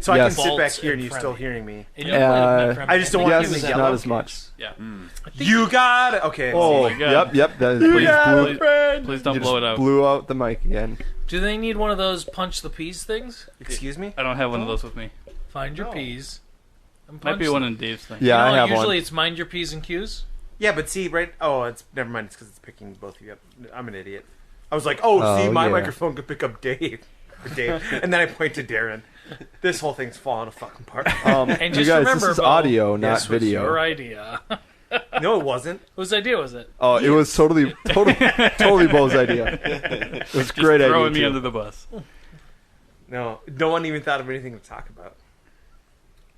So I can sit Vaults back here and in you're front still of you. hearing me. And you might have met I just don't want Frank. to Yes, give not me as much. Yeah. You got it. Okay. Oh, my God. yep. That is, Please don't you blow it just out. blew out the mic again. Do they need one of those punch the peas things? Excuse me? I don't have one of those with me. Find your peas. And Might punch be one them. in Dave's thing. Yeah, I have usually one. it's mind your P's and Q's. Yeah, but see, right? Oh, it's never mind. It's because it's picking both of you up. I'm an idiot. I was like, oh, see, Oh, my yeah. microphone could pick up Dave. Or Dave. And then I point to Darin. This whole thing's falling fucking apart. And you just guys, remember, this is Beau, audio, not this was video. your idea. No, it wasn't. Whose idea was it? Oh, it was totally Beau's idea. It was a great idea. Throwing me too. under the bus. No one even thought of anything to talk about.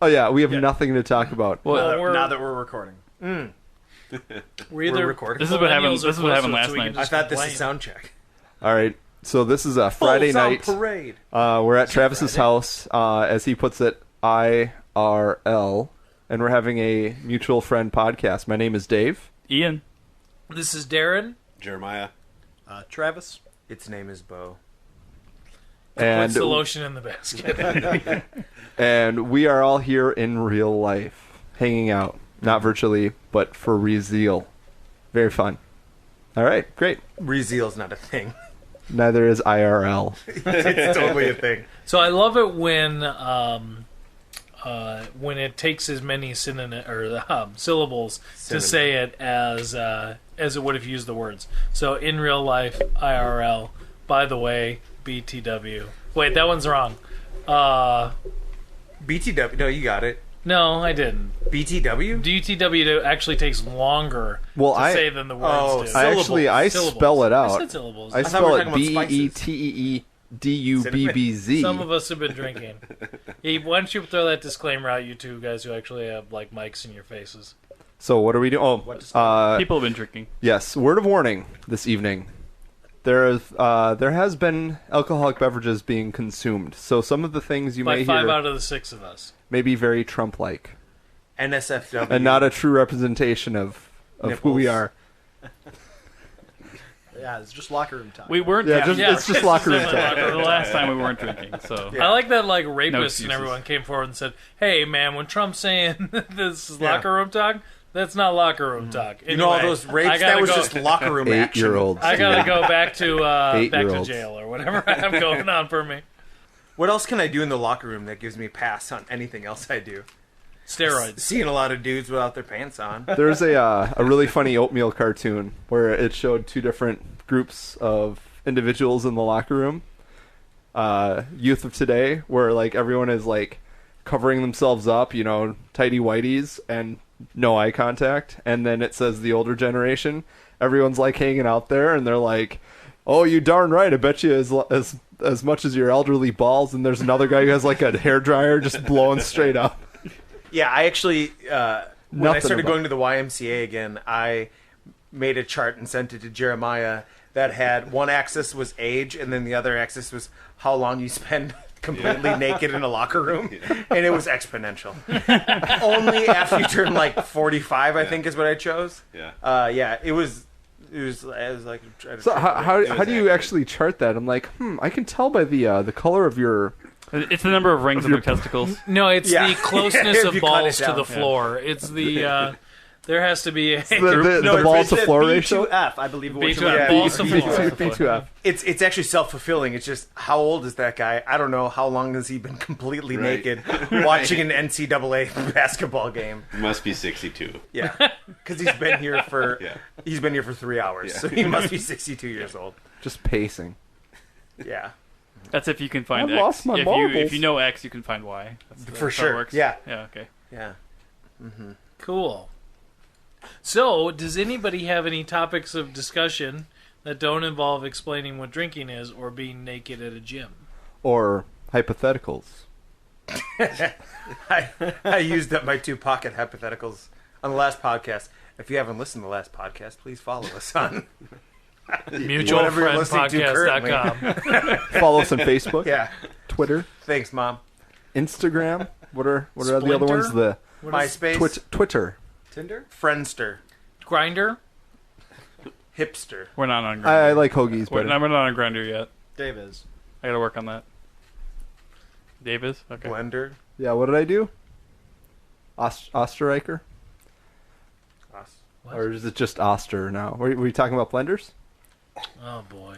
Oh yeah, we have nothing to talk about. Well, now that we're recording. we're either recording. This is what happened. millennials or This is what happened closer, last so we can night. I just thought this complain. is sound check. All right, so this is a Friday Full sound night. parade. We're at Travis's house, as he puts it, IRL, and we're having a mutual friend podcast. My name is Dave. Ian. This is Darin. Jeremiah. Travis. Its name is Beau. And Puts the lotion in the basket. and we are all here in real life, hanging out, not virtually, but for real. Very fun. All right, great. Rezeal's not a thing. Neither is IRL. It's totally a thing. So I love it when it takes as many syllables to say it as it would if you used the words. So in real life, IRL. By the way, BTW. Wait, that one's wrong. BTW. No, you got it. No, I didn't. BTW? DTW actually takes longer Well, to I- say than the words Oh, do. I Syllables. spell it I out. said syllables. I thought we spell were it talking about spices. BEETEEDUBBZ. Some of us have been drinking. Hey, why don't you throw that disclaimer out, you two guys who actually have like mics in your faces? So what are we doing? Oh, People have been drinking. yes. Word of warning this evening. There has been alcoholic beverages being consumed. So some of the things you By may 5 hear out of the 6 of us. may be very Trump-like NSFW. and not a true representation of who we Nipples. are. Yeah, it's just locker room time. We weren't. Yeah, Yeah. it's just locker room definitely time. the last time we weren't drinking. So Yeah. I like that like rapists and excuses. everyone came forward and said, "Hey man, when Trump's saying this is Yeah. locker room talk, that's not locker room talk." Anyway, You know all those I rapes? gotta That was go, just locker room action. 8-year-olds. I gotta go back to 8-year-olds. jail or whatever I have going on for me. What else can I do in the locker room that gives me a pass on anything else I do? Steroids. Seeing a lot of dudes without their pants on. There's a really funny oatmeal cartoon where it showed two different groups of individuals in the locker room. Youth of today, where like everyone is like covering themselves up, you know, tighty whities and no eye contact. And then it says the older generation, everyone's like hanging out there and they're like, "Oh, you darn right! I bet you as much as your elderly balls." And there's another guy who has like a hairdryer just blowing straight up. Yeah, I actually, when I Nothing started about- going to the YMCA again, I made a chart and sent it to Jeremiah that had one axis was age and then the other axis was how long you spend completely naked in a locker room. And it was exponential. Only after you turn like 45, I think is what I chose. Yeah. It was like... So how do you actually chart that? I'm like, I can tell by the color of your... it's the number of rings on their testicles. No, it's Yeah. the closeness If of you cut balls it to down. the floor. It's the there has to be a The ball to floor ratio? B2F, I believe. B2F, F. balls to floor. B2F. It's actually self-fulfilling. It's just, how old is that guy? I don't know. How long has he been completely Right. naked watching an NCAA basketball game? Must be 62. Yeah, because he's been here for Yeah. 3 hours, Yeah. so he must be 62 years old. Just pacing. Yeah, That's if you can find I X. lost my if marbles. you know X, you can find Y. That's for how it sure. works. Yeah, Yeah. Okay. yeah. Cool. So, does anybody have any topics of discussion that don't involve explaining what drinking is or being naked at a gym? Or hypotheticals. I used up my 2 pocket hypotheticals on the last podcast. If you haven't listened to the last podcast, please follow us on whatever you're listening to currently. MutualFriendPodcast.com. Follow us on Facebook, Yeah, Twitter, thanks, Mom. Instagram. What are the other Splinter? ones? The MySpace, Twitter. Tinder? Friendster, Grinder? Hipster. We're not on Grindr. I like hoagies We're better. not on Grindr yet. Dave is. I gotta work on that. Davis? Okay. Blender. Yeah, what did I do? Osterreicher? What? Or is it just Oster now? Were you talking about blenders? Oh boy.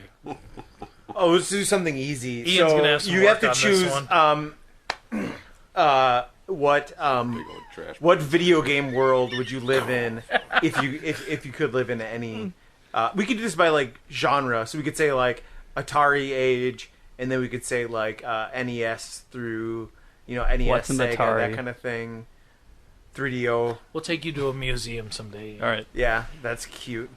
Oh, let's do something easy. Ian's so gonna have some you work have to on this choose Big old trash. what video game world would you live in if you could live in any? We could do this by like genre, so we could say like Atari age, and then we could say like NES through NES, What's an Sega, Atari? that kind of thing. 3DO. We'll take you to a museum someday. All right. Yeah, that's cute.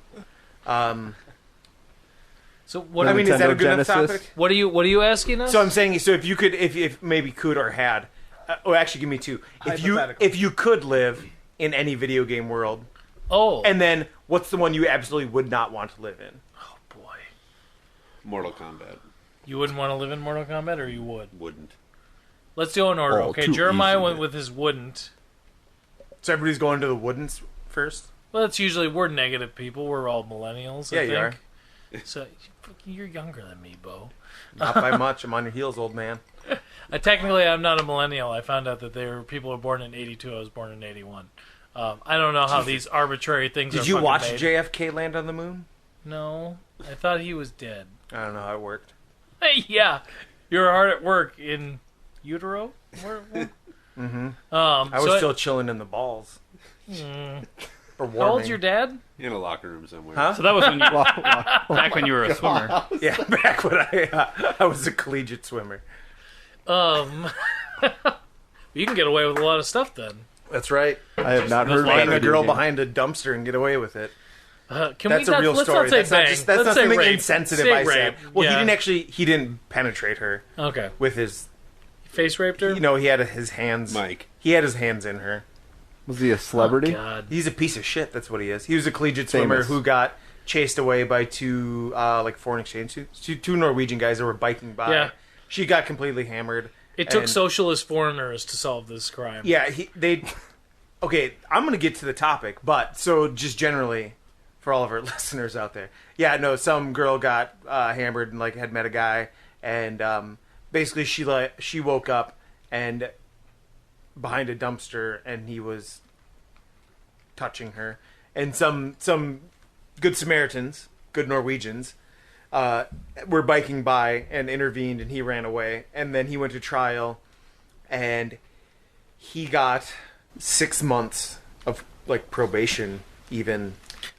So what? I mean, is that a Nintendo good enough Genesis? topic? What are you asking us? So I'm saying, so if you could, if maybe could or had, actually give me two. Hypothetical. If you could live in any video game world, oh, and then what's the one you absolutely would not want to live in? oh boy, Mortal Kombat. you wouldn't want to live in Mortal Kombat, or you would? Wouldn't. Let's go in order. Oh, Okay, too Jeremiah easy. went with his wouldn't. So everybody's going to the woodens first. Well, that's usually we're negative people. We're all millennials. I Yeah, think. you are. So you're younger than me, Beau. Not by much. I'm on your heels, old man. Technically, I'm not a millennial. I found out that there were people who were born in '82. I was born in '81. I don't know how these arbitrary things. Did are you fucking watch made. JFK land on the moon? No, I thought he was dead. I don't know how it worked. Yeah, you were hard at work in utero. Mm-hmm. I I was still chilling in the balls. For warming. How old's your dad? In a locker room somewhere. Huh? So that was when you, back when you were a swimmer. Yeah, back when I was a collegiate swimmer. You can get away with a lot of stuff then. That's right. I have not heard of Bang that a girl video game. behind a dumpster and get away with it. Can That's we a not, real let's story. not say That's not bang. just that's let's not say something rape. insensitive Say I said. rape. Well, Yeah. he didn't penetrate her Okay. with his. Face raped her. He had his hands. Mike. He had his hands in her. Was he a celebrity? Oh, God. He's a piece of shit. That's what he is. He was a collegiate swimmer Famous. who got chased away by two foreign exchange students, two Norwegian guys that were biking by. Yeah. She got completely hammered. It took and- socialist foreigners to solve this crime. Yeah, Okay, I'm going to get to the topic, but so just generally, for all of our listeners out there, yeah, no, some girl got hammered and had met a guy, and basically she woke up and behind a dumpster, and he was touching her, and some good Samaritans, good Norwegians, were biking by and intervened, and he ran away, and then he went to trial, and he got 6 months of probation, even.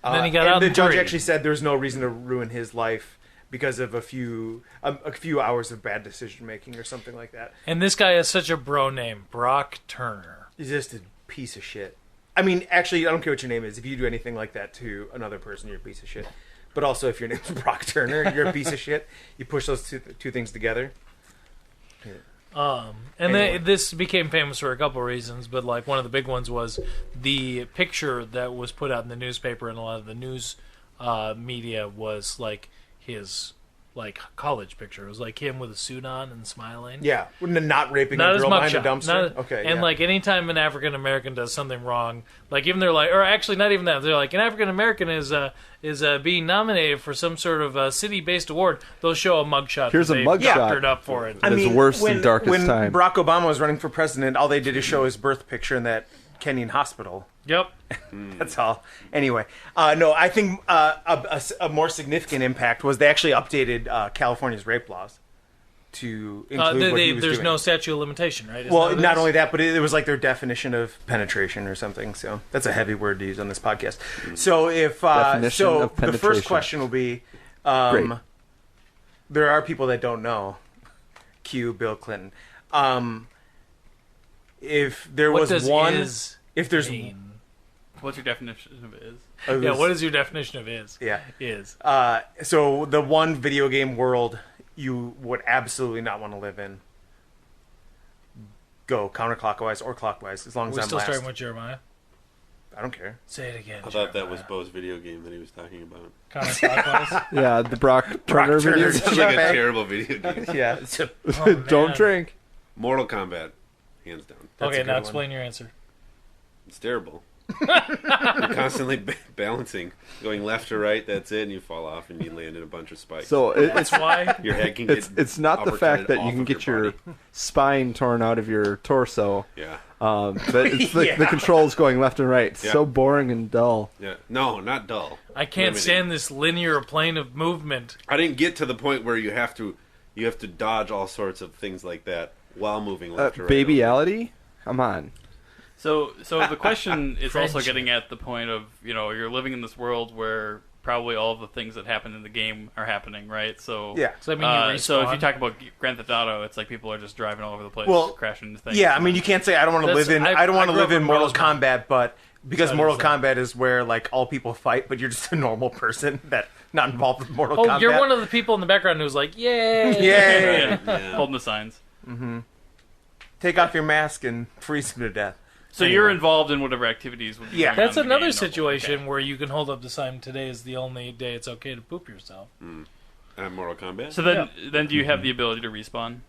And then he got out and the in judge 3. actually said there's no reason to ruin his life because of a few hours of bad decision making or something like that. And this guy has such a bro name, Brock Turner. He's just a piece of shit. I mean, actually, I don't care what your name is. If you do anything like that to another person, you're a piece of shit. But also, if your name's Brock Turner, you're a piece of shit. You push those two things together. And Anyway. this became famous for a couple of reasons, but one of the big ones was the picture that was put out in the newspaper and a lot of the news media was his college picture. It was him with a suit on and smiling. Yeah, not raping Not a his girl behind a mugshot. dumpster. Okay, and yeah. anytime an African American does something wrong, even they're or actually not even that, they're an African American is being nominated for some sort of city-based award, they'll show a mugshot. Here's that a they mugshot. doctored up for it. I mean, worse than Darkest when Time. Barack Obama was running for president, all they did is show his birth picture in that Kenyan hospital. Yep. That's all. Anyway, no, I think a more significant impact was they actually updated California's rape laws to include what he was there's doing. no statute of limitation, right? Isn't Well, that what it not is? only that, but it was their definition of penetration or something. So that's a heavy word to use on this podcast. So if Definition of the first penetration. question will be, Great. there are people that don't know. Cue Bill Clinton. If there What was does one, is if there's mean? What's your definition of is? Yeah, what is your definition of is? Yeah. Is. So the one video game world you would absolutely not want to live in. Go counterclockwise or clockwise, as long as We're I'm still last. starting with Jeremiah. I don't care. Say it again. I thought that was Beau's video game that he was talking about. Counterclockwise. Yeah, the Brock Turner Turner. videos. It's like a terrible video game. Yeah. Oh, Don't man. drink. Mortal Kombat, hands down. That's a Okay, good now one. explain your answer. It's terrible. You're constantly balancing, going left to right. That's it, and you fall off and you land in a bunch of spikes. So That's why. your head can get. it's not the fact that you can get your spine torn out of your torso. Yeah. But it's the controls going left and right. Yeah. So boring and dull. Yeah. No, not dull. I can't Limiting. stand this linear plane of movement. I didn't get to the point where you have to dodge all sorts of things like that while moving left to right. Babyality? Come on. So the question is also Friendship. getting at the point of, you're living in this world where probably all of the things that happen in the game are happening, right? So Yeah. So I mean, you so if you respawn. talk about Grand Theft Auto, it's like people are just driving all over the place, Well, crashing into things. Yeah, I mean, you can't say I don't want to That's- live in. I- I don't want I to grew live up in in Mortal Rosemont. Kombat, but because So Mortal does that. Kombat is where like all people fight, but you're just a normal person that not involved with Mortal Oh, Kombat. you're one of the people in the background who's like, yay! Yay! Yeah. Yeah. Holding the signs. Take off your mask and freeze him to death. So you're involved in whatever activities would be Yeah. going on That's in the another game. situation Okay. where you can hold up the sign, today is the only day it's okay to poop yourself. Mortal Kombat. So then do you have the ability to respawn?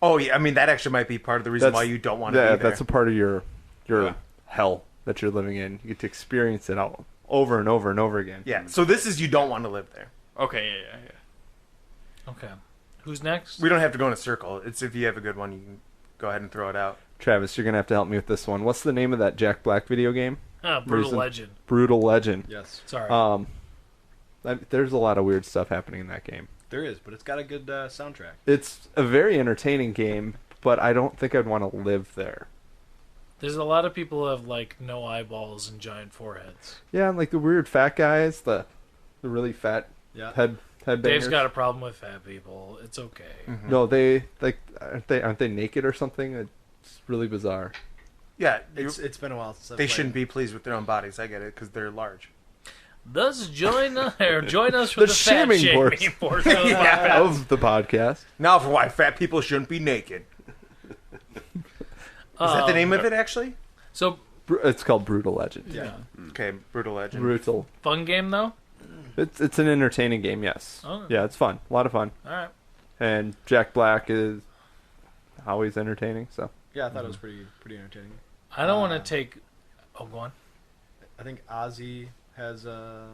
Oh yeah, I mean that actually might be part of the reason why you don't want to be there. That's a part of your Yeah. hell that you're living in. You get to experience it out over and over and over again. Yeah. So this is you don't want to live there. Okay, yeah. Okay. Who's next? We don't have to go in a circle. It's if you have a good one, you can go ahead and throw it out. Travis, you're gonna have to help me with this one. What's the name of that Jack Black video game? Brutal Reason- Legend. Brutal Legend. Yes, Sorry. There's a lot of weird stuff happening in that game. there is, but it's got a good soundtrack. It's a very entertaining game, but I don't think I'd want to live there. There's a lot of people who have like no eyeballs and giant foreheads. Yeah, and like the weird fat guys, the really fat Yeah, headbangers. Dave's got a problem with fat people. It's okay. No, they like aren't they naked or something? It's really bizarre. Yeah. it's been a while since I've They played. shouldn't be pleased with their own bodies. I get it because they're large. Thus, join us for The the fat shaming shaming portion. portion of the podcast. Of the podcast. Now for why fat people shouldn't be naked. Is that the name of it actually? So, It's called Brutal Legend. Yeah, Okay, Brutal Legend. Brutal. fun game though. It's an entertaining game, yes. Oh. Yeah, it's fun. A lot of fun. All right. And Jack Black is always entertaining, so. yeah. I thought it was pretty entertaining. I don't want to take. Oh, go on. I think Ozzy has a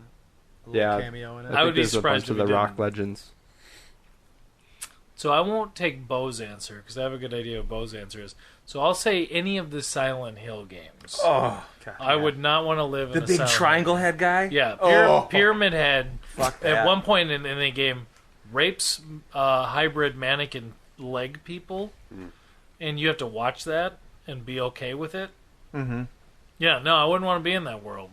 little Yeah. cameo in it. I would be there's surprised a bunch of if the he rock didn't. legends. So I won't take Beau's answer because I have a good idea what Beau's answer is. So I'll say any of the Silent Hill games. Oh, God, I yeah. would not want to live in The a big Silent triangle head guy. Yeah, Oh. Pyramid Head. Fuck At that. one point in the game, rapes hybrid mannequin leg people, and you have to watch that and be okay with it. Mm-hmm. Yeah, no, I wouldn't want to be in that world.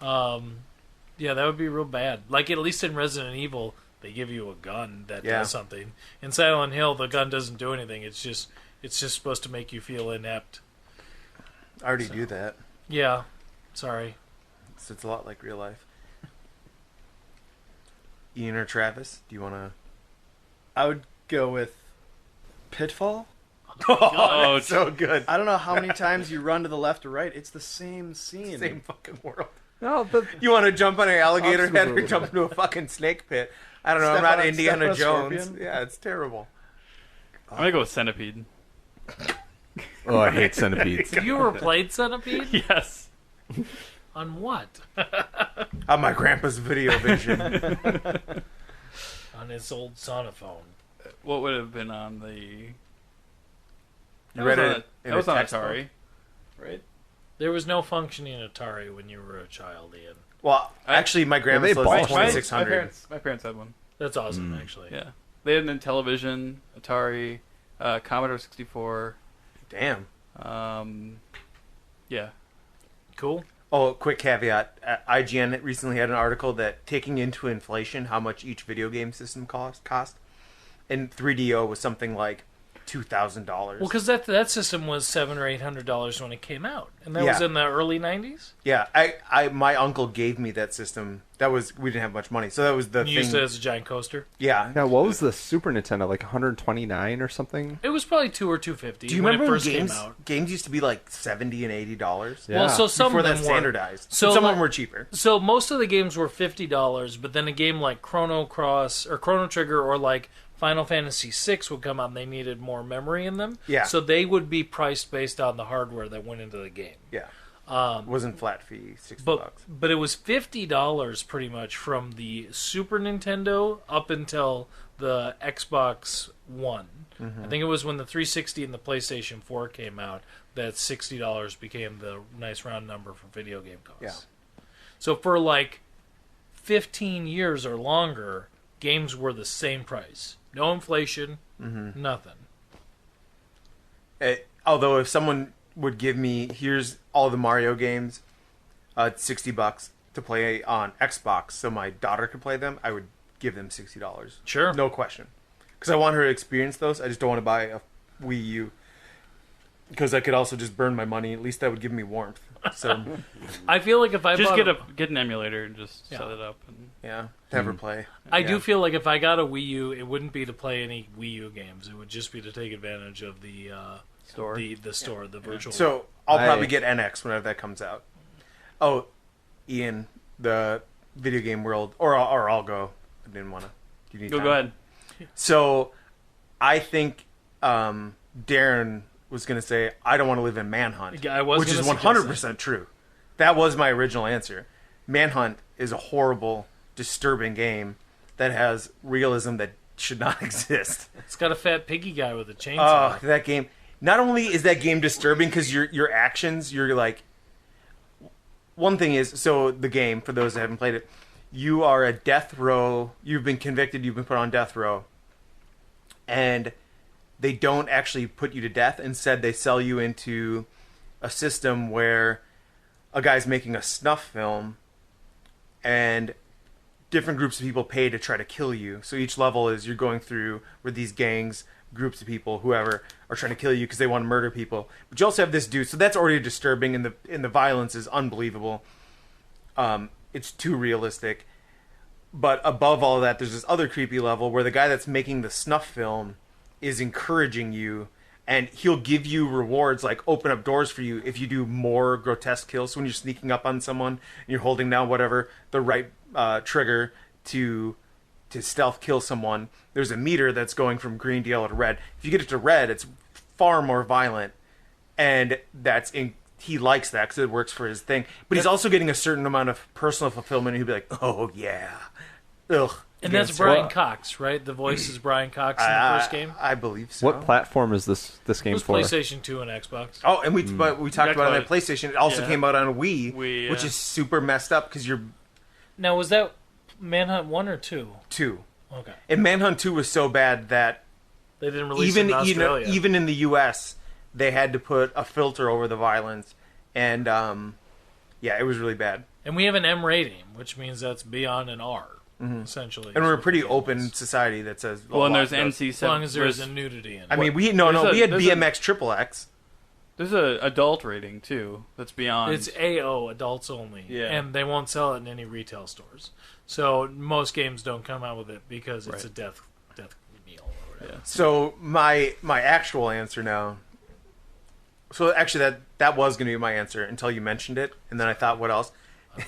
Yeah, that would be real bad. Like, at least in Resident Evil, they give you a gun that Yeah. does something. In Silent Hill, the gun doesn't do anything. It's just supposed to make you feel inept. I already do that. Yeah, sorry. It's a lot like real life. Ian or Travis, do you want to? I would go with Pitfall. Oh, That's so good. I don't know how many times you run to the left or right. It's the same scene. Same fucking world. No, but You want to jump on an alligator Obstacle head or course. jump into a fucking snake pit? I don't know. I'm Step not on a- Indiana step on a Jones. scorpion. Yeah, it's terrible. I'm gonna go with Centipede. oh, I hate centipedes. Have you ever played Centipede? Yes. On what? On my grandpa's video vision. On his old sonophone. What would have been on the? You read it in That was a on textbook? Atari, right? There was no functioning Atari when you were a child, Ian. Well, actually, my grandma's they was bought like one? 2600. My parents had one. That's awesome, actually. Yeah, they had an Intellivision, Atari, Commodore 64. Damn. Yeah. Cool. Oh, quick caveat. IGN recently had an article that taking into inflation how much each video game system cost, and 3DO was something like $2,000. Well, because that system was $700 or $800 when it came out, and that was Yeah. in the early '90s. Yeah, my uncle gave me that system. We didn't have much money, so that was the You thing. used it as a giant coaster. Yeah. Yeah, what was the Super Nintendo? Like 129 or something? It was probably $200 or $250. Do you when remember it when first games came out? games used to be like $70 and $80? Yeah. Well, so some Before of them that were standardized. So Some of like- them were cheaper. So most of the games were $50, but then a game like Chrono Cross or Chrono Trigger or like Final Fantasy VI would come out and they needed more memory in them. Yeah. So they would be priced based on the hardware that went into the game. Yeah. Wasn't flat fee, $60. But it was $50 pretty much from the Super Nintendo up until the Xbox One. I think it was when the 360 and the PlayStation 4 came out that $60 became the nice round number for video game costs. Yeah. So for like 15 years or longer, games were the same price. No inflation, nothing. Although if someone would give me, here's all the Mario games, $60 to play on Xbox so my daughter could play them, I would give them $60. Sure. No question. Because I want her to experience those. I just don't want to buy a Wii U. Because I could also just burn my money. At least that would give me warmth. So I feel like if I Just bought get an emulator and just set it up. And yeah, have her play. I Yeah. do feel like if I got a Wii U, it wouldn't be to play any Wii U games. It would just be to take advantage of the store. the store, the virtual. So I'll probably get NX whenever that comes out. Oh, Ian, the video game world, or I'll go. I didn't want to. Do you need time? Go ahead. So I think Darin was going to say, I don't want to live in Manhunt, Yeah, I was which is gonna 100% true. That was my original answer. Manhunt is a horrible, disturbing game that has realism that should not exist. It's got a fat piggy guy with a chainsaw. Oh, that game. Not only is that game disturbing because your actions, you're like... One thing is, so the game, for those that haven't played it, you are a death row. You've been convicted. You've been put on death row. And they don't actually put you to death. Instead, they sell you into a system where a guy's making a snuff film and different groups of people pay to try to kill you. So each level is you're going through where these gangs, groups of people, whoever, are trying to kill you because they want to murder people. But you also have this dude, so that's already disturbing, and the violence is unbelievable. It's too realistic. But above all of that, there's this other creepy level where the guy that's making the snuff film is encouraging you, and he'll give you rewards, like open up doors for you if you do more grotesque kills. So when you're sneaking up on someone and you're holding down whatever the right trigger to stealth kill someone, there's a meter that's going from green to yellow to red. If you get it to red, it's far more violent, and he likes that because it works for his thing. But he's also getting a certain amount of personal fulfillment, and he'll be like, "Oh yeah, ugh." And that's Brian Cox, right? The voice is Brian Cox in the first game. I believe so. What platform is this It game was for? PlayStation 2 and Xbox. Oh, and we talked about it on Exactly. PlayStation. It also Yeah. came out on Wii, Wii, which yeah. is super messed up because you're Now, was that Manhunt 1 or 2? 2. Okay. And Manhunt 2 was so bad that They didn't release it in Australia. even in the US, they had to put a filter over the violence, and yeah, it was really bad. And we have an M rating, which means that's beyond an R, essentially. And we're a pretty open society that says Well, and there's NC. NC7. As long as there isn't nudity in it. I mean, we there's had a- BMX Triple X. There's a adult rating too. That's beyond. It's AO, adults only. Yeah. And they won't sell it in any retail stores. So most games don't come out with it because it's a death meal or whatever. So my actual answer now. So actually, that was going to be my answer until you mentioned it, and then I thought, what else?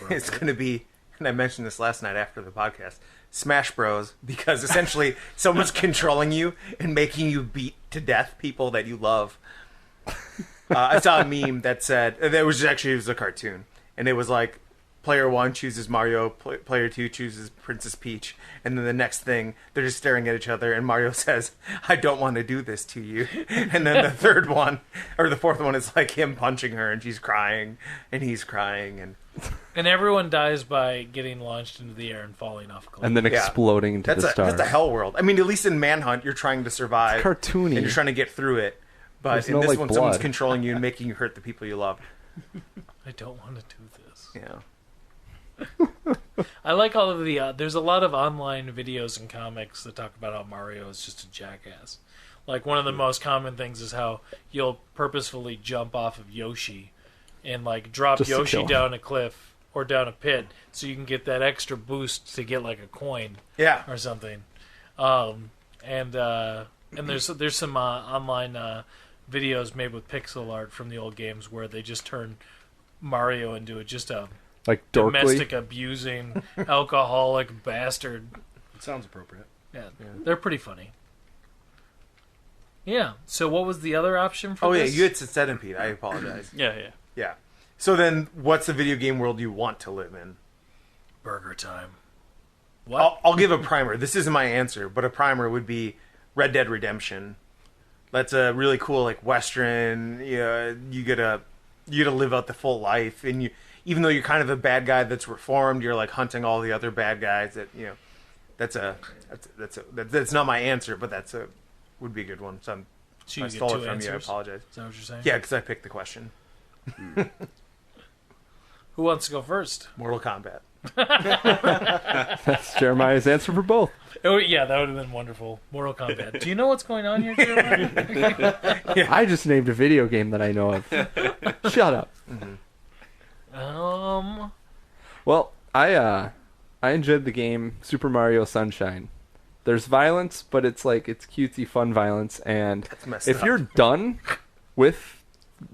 It's going to be, and I mentioned this last night after the podcast, Smash Bros. Because essentially, someone's controlling you and making you beat to death people that you love. I saw a meme that said it was a cartoon, and it was like, player 1 chooses Mario, player 2 chooses Princess Peach, and then the next thing, they're just staring at each other, and Mario says, "I don't want to do this to you." And then the third one, or the fourth one, is like him punching her, and she's crying, and he's crying, And everyone dies by getting launched into the air and falling off a cliff. And then Yeah. exploding into the stars. that's a hell world. I mean, at least in Manhunt, you're trying to survive. It's cartoony. And you're trying to get through it. But There's in no, this like, one, someone's blood. controlling you and making you hurt the people you love. I don't want to do this. Yeah. I like all of the... there's a lot of online videos and comics that talk about how Mario is just a jackass. Like, one of the most common things is how you'll purposefully jump off of Yoshi and, like, drop Just to Yoshi kill him. down a cliff or down a pit so you can get that extra boost to get, like, a coin Yeah. or something. And there's some online videos made with pixel art from the old games where they just turn Mario into just a Like dorkly. domestic abusing alcoholic bastard. It sounds appropriate. Yeah, they're pretty funny. Yeah. So what was the other option for Oh, yeah, this? you had Centipede. I apologize. yeah. Yeah. So then, what's the video game world you want to live in? Burger time. What? I'll give a primer. This isn't my answer, but a primer would be Red Dead Redemption. That's a really cool, like, Western. You get to live out the full life, and even though you're kind of a bad guy that's reformed, you're like hunting all the other bad guys. That's not my answer, but would be a good one. So So you I get stole two it from answers? you. I apologize. Is that what you're saying? Yeah, because I picked the question. Who wants to go first? Mortal Kombat. That's Jeremiah's answer for both. Oh, yeah, that would have been wonderful. Mortal Kombat. Do you know what's going on here, Jeremiah? I just named a video game that I know of. Shut up. Well, I enjoyed the game Super Mario Sunshine. There's violence, but it's cutesy fun violence, and That's messed if up. you're done with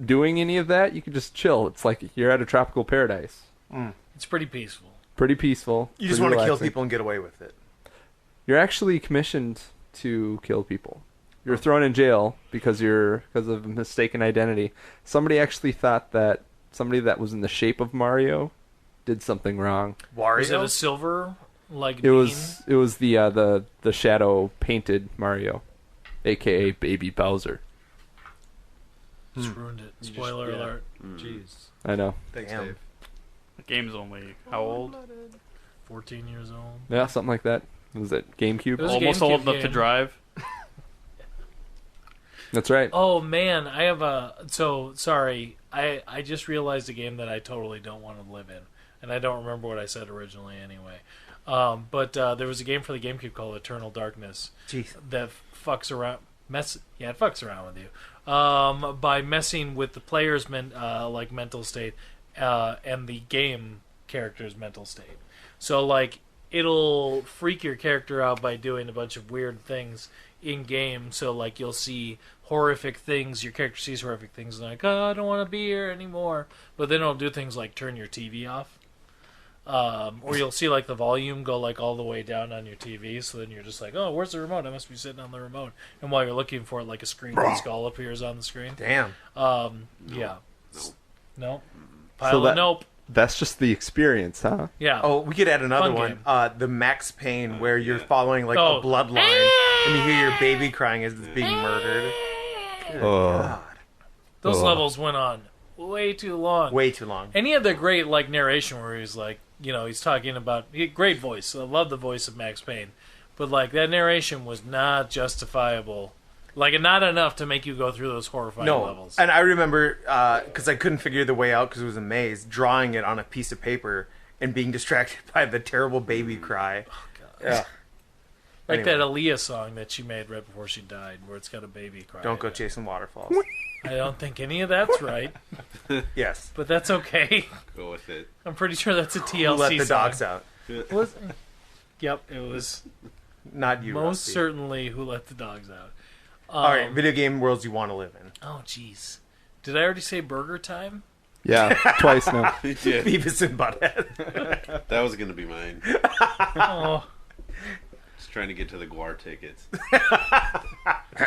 doing any of that, you can just chill. It's like you're at a tropical paradise. It's pretty peaceful. Pretty peaceful. You just pretty want to kill relaxing. people and get away with it. You're actually commissioned to kill people. You're thrown in jail because of mistaken identity. Somebody actually thought that somebody that was in the shape of Mario did something wrong. Wario? Was it a silver, like, It bean? was the shadow painted Mario, aka Baby Bowser. Just ruined it. Spoiler alert. Jeez. I know. Thanks, Damn. Dave. The game's only how old? 14 years old. Yeah, something like that. Was it GameCube? It was a Almost GameCube old enough to game. drive. That's right. Oh, man. I have sorry. I just realized a game that I totally don't want to live in. And I don't remember what I said originally anyway. But there was a game for the GameCube called Eternal Darkness. Jeez. That fucks around. It fucks around with you by messing with the player's mental state and the game character's mental state. So like it'll freak your character out by doing a bunch of weird things in game. So like you'll see horrific things. Your character sees horrific things and like, oh, I don't want to be here anymore. But then it'll do things like turn your TV off. Or you'll see like the volume go like all the way down on your TV, so then you're just like, oh, where's the remote? I must be sitting on the remote. And while you're looking for it, like a screaming skull appears on the screen. Damn. Yeah. No. So Pile of nope. That's just the experience, huh? Yeah. Oh, we could add another Fun one. game. The Max Payne, where you're following like Oh. a bloodline, and you hear your baby crying as it's being murdered. Good God. Those Ugh. levels went on way too long. Way too long. And he had the great like narration where he's like, he's talking about great voice. I love the voice of Max Payne, but like that narration was not justifiable. Like not enough to make you go through those horrifying levels. And I remember, because I couldn't figure the way out because it was a maze, drawing it on a piece of paper and being distracted by the terrible baby cry. Oh, God. Yeah. Like Anyway. that Aaliyah song that she made right before she died, where it's got a baby crying. Don't go chasing waterfalls. I don't think any of that's right, Yes. but that's okay. Go with it. I'm pretty sure that's a TLC Let the song. dogs out. Was- Yep, it was Not you, most Rusty. certainly Who Let the Dogs Out. All right, video game worlds you want to live in. Oh, jeez. Did I already say Burger Time? Yeah, twice now. Yeah, Beavis and Butthead. that was gonna be mine. Oh, Just trying to get to the Guar tickets.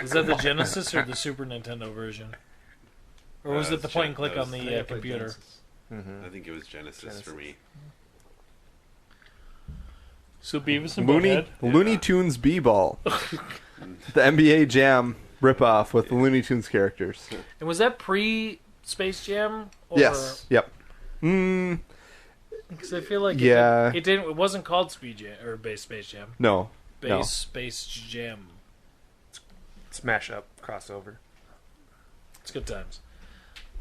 was that the Genesis or the Super Nintendo version? Or was it it's the point and click that on was- the computer? I think it was Genesis for me. So Beavis and Butthead? Looney Tunes B-Ball. The NBA Jam ripoff with the Looney Tunes characters. And was that pre-Space Jam? Or, Yes. Yep. Because I feel like Yeah. it didn't. It wasn't called Speed Jam or Space Jam. No. No. Space Jam. Smash up, crossover. It's good times.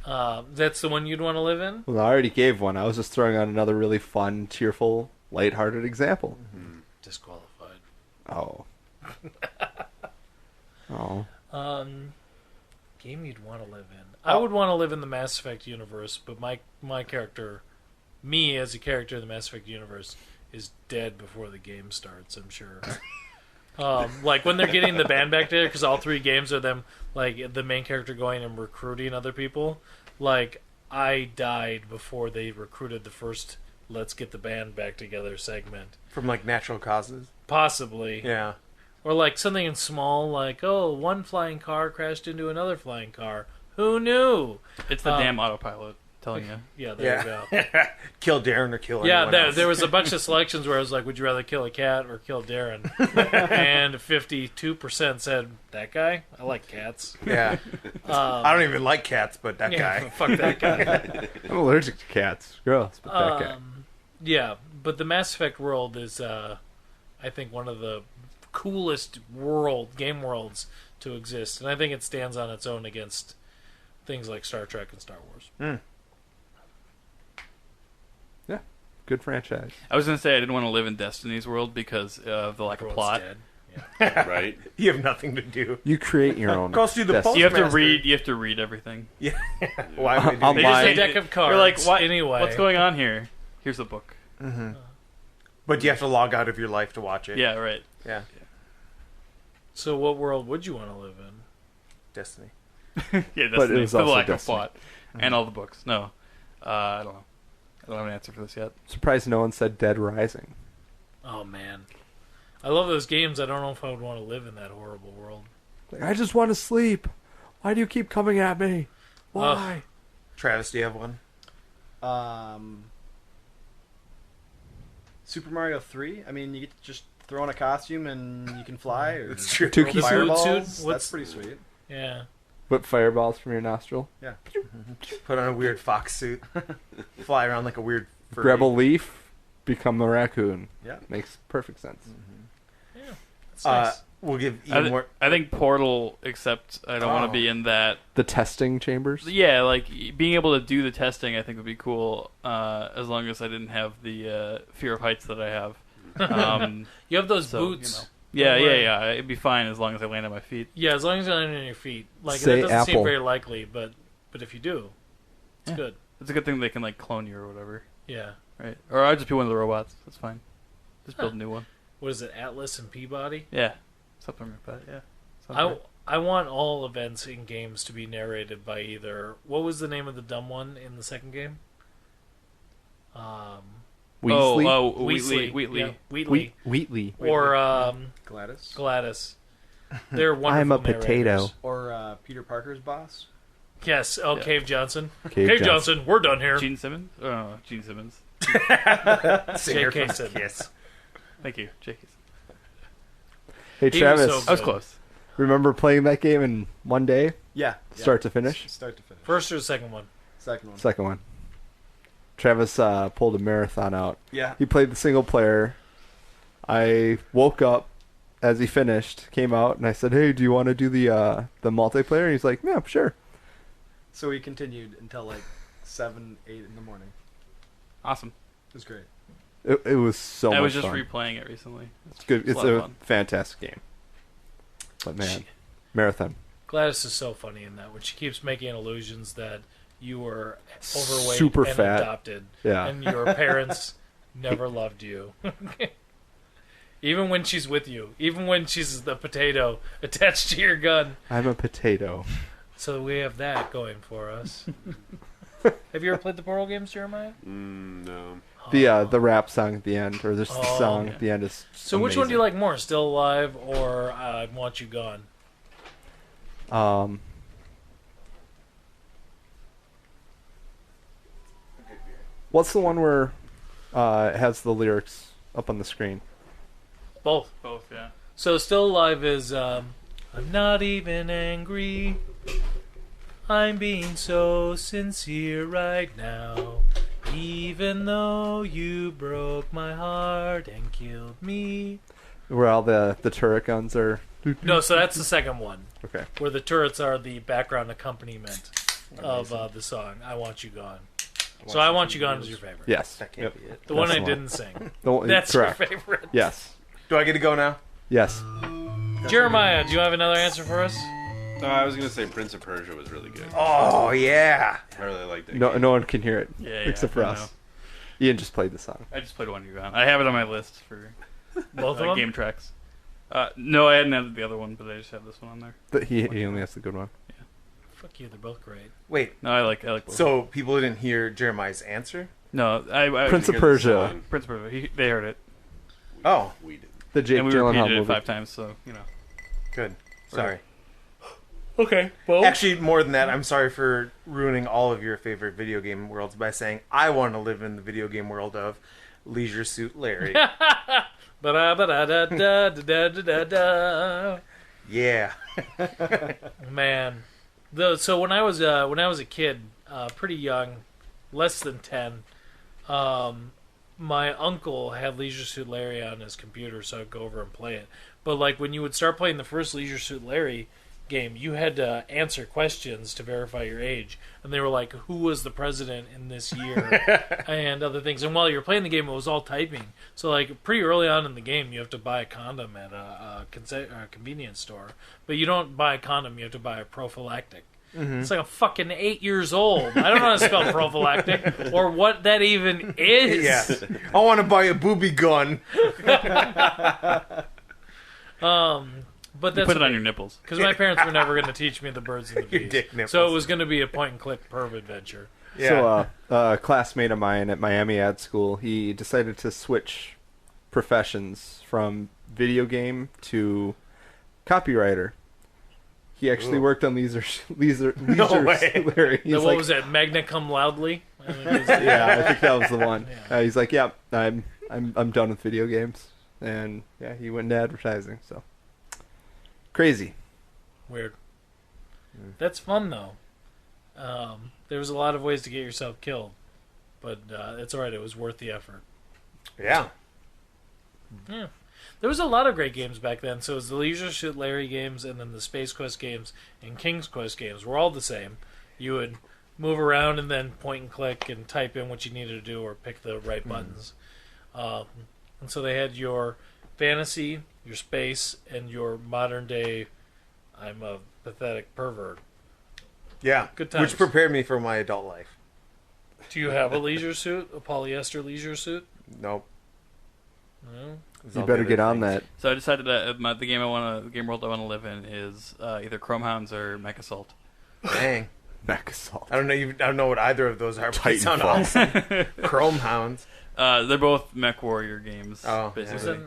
That's the one you'd want to live in? Well, I already gave one. I was just throwing out another really fun, cheerful, lighthearted example. Disqualified. Oh. Oh. Game you'd want to live in. I would want to live in the Mass Effect universe, but my character, me as a character in the Mass Effect universe, is dead before the game starts, I'm sure. Like when they're getting the band back together, because all three games are them, like the main character going and recruiting other people. Like, I died before they recruited the first let's get the band back together segment. From like natural causes. Possibly. Yeah. Or like something in small, like, oh, one flying car crashed into another flying car. Who knew? It's the damn autopilot. telling you. Yeah, there you go. Kill Darin or kill Yeah, anyone else. there was a bunch of selections where I was like, would you rather kill a cat or kill Darin? And 52% said, that guy? I like cats. Yeah. I don't even like cats, but that guy. Fuck that guy. I'm allergic to cats. Gross, but that guy. Yeah, but the Mass Effect world is, I think, one of the coolest game worlds to exist. And I think it stands on its own against things like Star Trek and Star Wars. Yeah, good franchise. I was gonna say I didn't want to live in Destiny's world because of the lack of plot. Dead. Right? You have nothing to do. You create your own. Goes through the destiny. You have to Postmaster. read. You have to read everything. Yeah. Why would they I'll do They that? just buy- a deck of cards. You're like, what? Anyway. What's going on here? Here's the book. But you have to log out of your life to watch it. Yeah, right. Yeah. So what world would you want to live in? Destiny. Yeah, But it Destiny. was For the also lack of Destiny. plot and all the books. No, I don't know. I don't have an answer for this yet. Surprised no one said Dead Rising. Oh, man. I love those games. I don't know if I would want to live in that horrible world. Like, I just want to sleep. Why do you keep coming at me? Why? Travis, do you have one? Super Mario 3. I mean, you get to just throw on a costume and you can fly. Or It's true. Two throw keys. fireballs. Suit? That's pretty sweet. Yeah. Whip fireballs from your nostril. Yeah. Put on a weird fox suit. Fly around like a weird furry. Grab a leaf, become a raccoon. Yeah. Makes perfect sense. That's nice. We'll give even more. I think Portal, except I don't want to be in that. The testing chambers. Yeah, like being able to do the testing, I think would be cool. As long as I didn't have the fear of heights that I have. You have those so, boots. Yeah, Don't worry. yeah. It'd be fine as long as I land on my feet. Yeah, as long as you're landing on your feet. Like, Say that doesn't seem Apple. very likely, but if you do, it's Yeah. good. It's a good thing they can like clone you or whatever, Yeah. right? Or I'll just be one of the robots. That's fine. Just build a new one. What is it, Atlas and Peabody? Yeah, something like that. Yeah. Sounds right. I want all events in games to be narrated by either... What was the name of the dumb one in the second game? Weasley. Oh, Wheatley. Wheatley. Yeah, Wheatley. Wheatley. Or Gladys. Gladys. They're wonderful I'm a narrators. potato. Or Peter Parker's boss. Yes. Oh, Yeah. Cave Johnson. Cave Johnson, we're done here. Gene Simmons? Oh, Gene Simmons. Singer J.K. from Simmons. Kiss. Thank you, Jake. Hey He was Travis, so I was close. remember playing that game in one day, Yeah. start to finish? Start to finish. First or the second one? Second one. Second one. Travis pulled a marathon out. Yeah. He played the single player. I woke up as he finished, came out, and I said, "Hey, do you want to do the multiplayer?" And he's like, "Yeah, sure." So we continued until like 7, 8 in the morning. Awesome. It was great. It was so I much was just fun. replaying it recently. It's good. It's a lot of a fun. fantastic game. But man, marathon. Gladys is so funny in that when she keeps making illusions that you were overweight Super and fat. adopted, Yeah. and your parents never loved you. Even when she's with you, even when she's the potato attached to your gun. I'm a potato. So we have that going for us. Have you ever played the Portal games, Jeremiah? No. The rap song at the end, or the Oh, song yeah. at the end is. So which one do you amazing. like more, Still Alive or I Want You Gone? What's the one where it has the lyrics up on the screen? Both. Both, yeah. So Still Alive is I'm not even angry. I'm being so sincere right now. Even though you broke my heart and killed me. Where all the turret guns are. No, so that's the second one. Okay. Where the turrets are the background accompaniment of the song I Want You Gone. So I Want You Gone is your favorite. Yes. That can't be it. The one That's I the one. didn't sing. The one- That's correct. your favorite. Yes. Do I get to go now? Yes. Jeremiah, do you have another answer for us? I was gonna say Prince of Persia was really good. Oh, yeah. I really liked that. No, game. no one can hear it Yeah, except for I us. Ian just played the song. I just played one you gone. I have it on my list for Both of them? game tracks. No, I hadn't added the other one, but I just have this one on there. But he only has the good one. Fuck you, they're both great. Wait, No, I like both. so people didn't hear Jeremiah's answer? No, I Prince of Because it's Persia. fun. Prince of Persia. They heard it, Oh, We did. The Jake and we Gyllenhaal repeated it movie. 5 times. So good. Sorry. Okay, Beau? Actually, more than that, I'm sorry for ruining all of your favorite video game worlds by saying I want to live in the video game world of Leisure Suit Larry. Ba-da-ba-da-da-da-da-da-da. Yeah. Man. So when I was a kid, pretty young, less than 10, my uncle had Leisure Suit Larry on his computer, so I'd go over and play it. But like when you would start playing the first Leisure Suit Larry game, you had to answer questions to verify your age, and they were like, who was the president in this year, and other things. And while you're playing the game, it was all typing. So like pretty early on in the game, you have to buy a condom at a convenience store, but you don't buy a condom, you have to buy a prophylactic. Mm-hmm. It's like I'm fucking 8 years old. I don't know how to spell prophylactic or what that even is. Yeah. I want to buy a booby gun. But that's Put it on your nipples. because my parents were never going to teach me the birds and the Your bees. dick nipples. So it was going to be a point-and-click perv adventure. Yeah. So a classmate of mine at Miami Ad School, he decided to switch professions from video game to copywriter. He actually worked on Leisure No way. Larry. He's What like, was that? Magna Cum Loudly? I mean, yeah, I think that was the one. Yeah. He's like, yeah, I'm done with video games, and yeah, he went into advertising. So crazy. Weird. That's fun though. There was a lot of ways to get yourself killed, but it's all right. It was worth the effort. Yeah. Yeah. There was a lot of great games back then. So it was the Leisure Suit Larry games, and then the Space Quest games and King's Quest games were all the same. You would move around and then point and click and type in what you needed to do or pick the right buttons. And so they had your fantasy, your space, and your modern day, I'm a pathetic pervert. Yeah. Good times. Which prepared me for my adult life. Do you have a leisure suit? A polyester leisure suit? Nope. No? It's You all better the get other on things. that. So I decided that the game world I want to live in is either Chrome Hounds or Mech Assault. Dang. Mech Assault. I don't know what either of those are, but they sound Titanfall. awesome. Chrome Hounds. They're both Mech Warrior games. Oh, basically.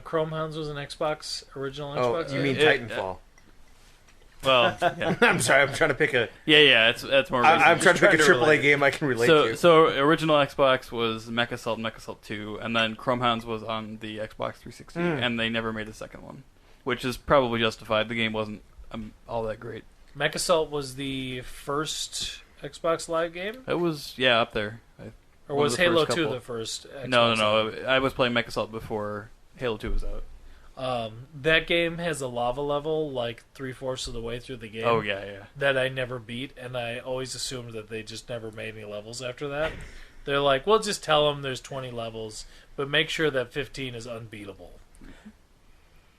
Chrome Hounds was an Xbox, original Oh, Xbox? you mean It- Titanfall? Well, yeah, I'm sorry, I'm trying to pick a. it's more. Recent. I'm trying to pick a trying to AAA relate. game I can relate So, to. so original Xbox was Mech Assault, Mech Assault 2, and then Chrome Hounds was on the Xbox 360, and they never made a second one, which is probably justified. The game wasn't all that great. Mech Assault was the first Xbox Live game? It was up there. Or One was of the Halo first 2 couple. the first Xbox No. Live? I was playing Mech Assault before Halo 2 was out. That game has a lava level like 3/4 of the way through the game. Oh yeah. That I never beat, and I always assumed that they just never made any levels after that. They're like, we'll just tell them there's 20 levels, but make sure that 15 is unbeatable.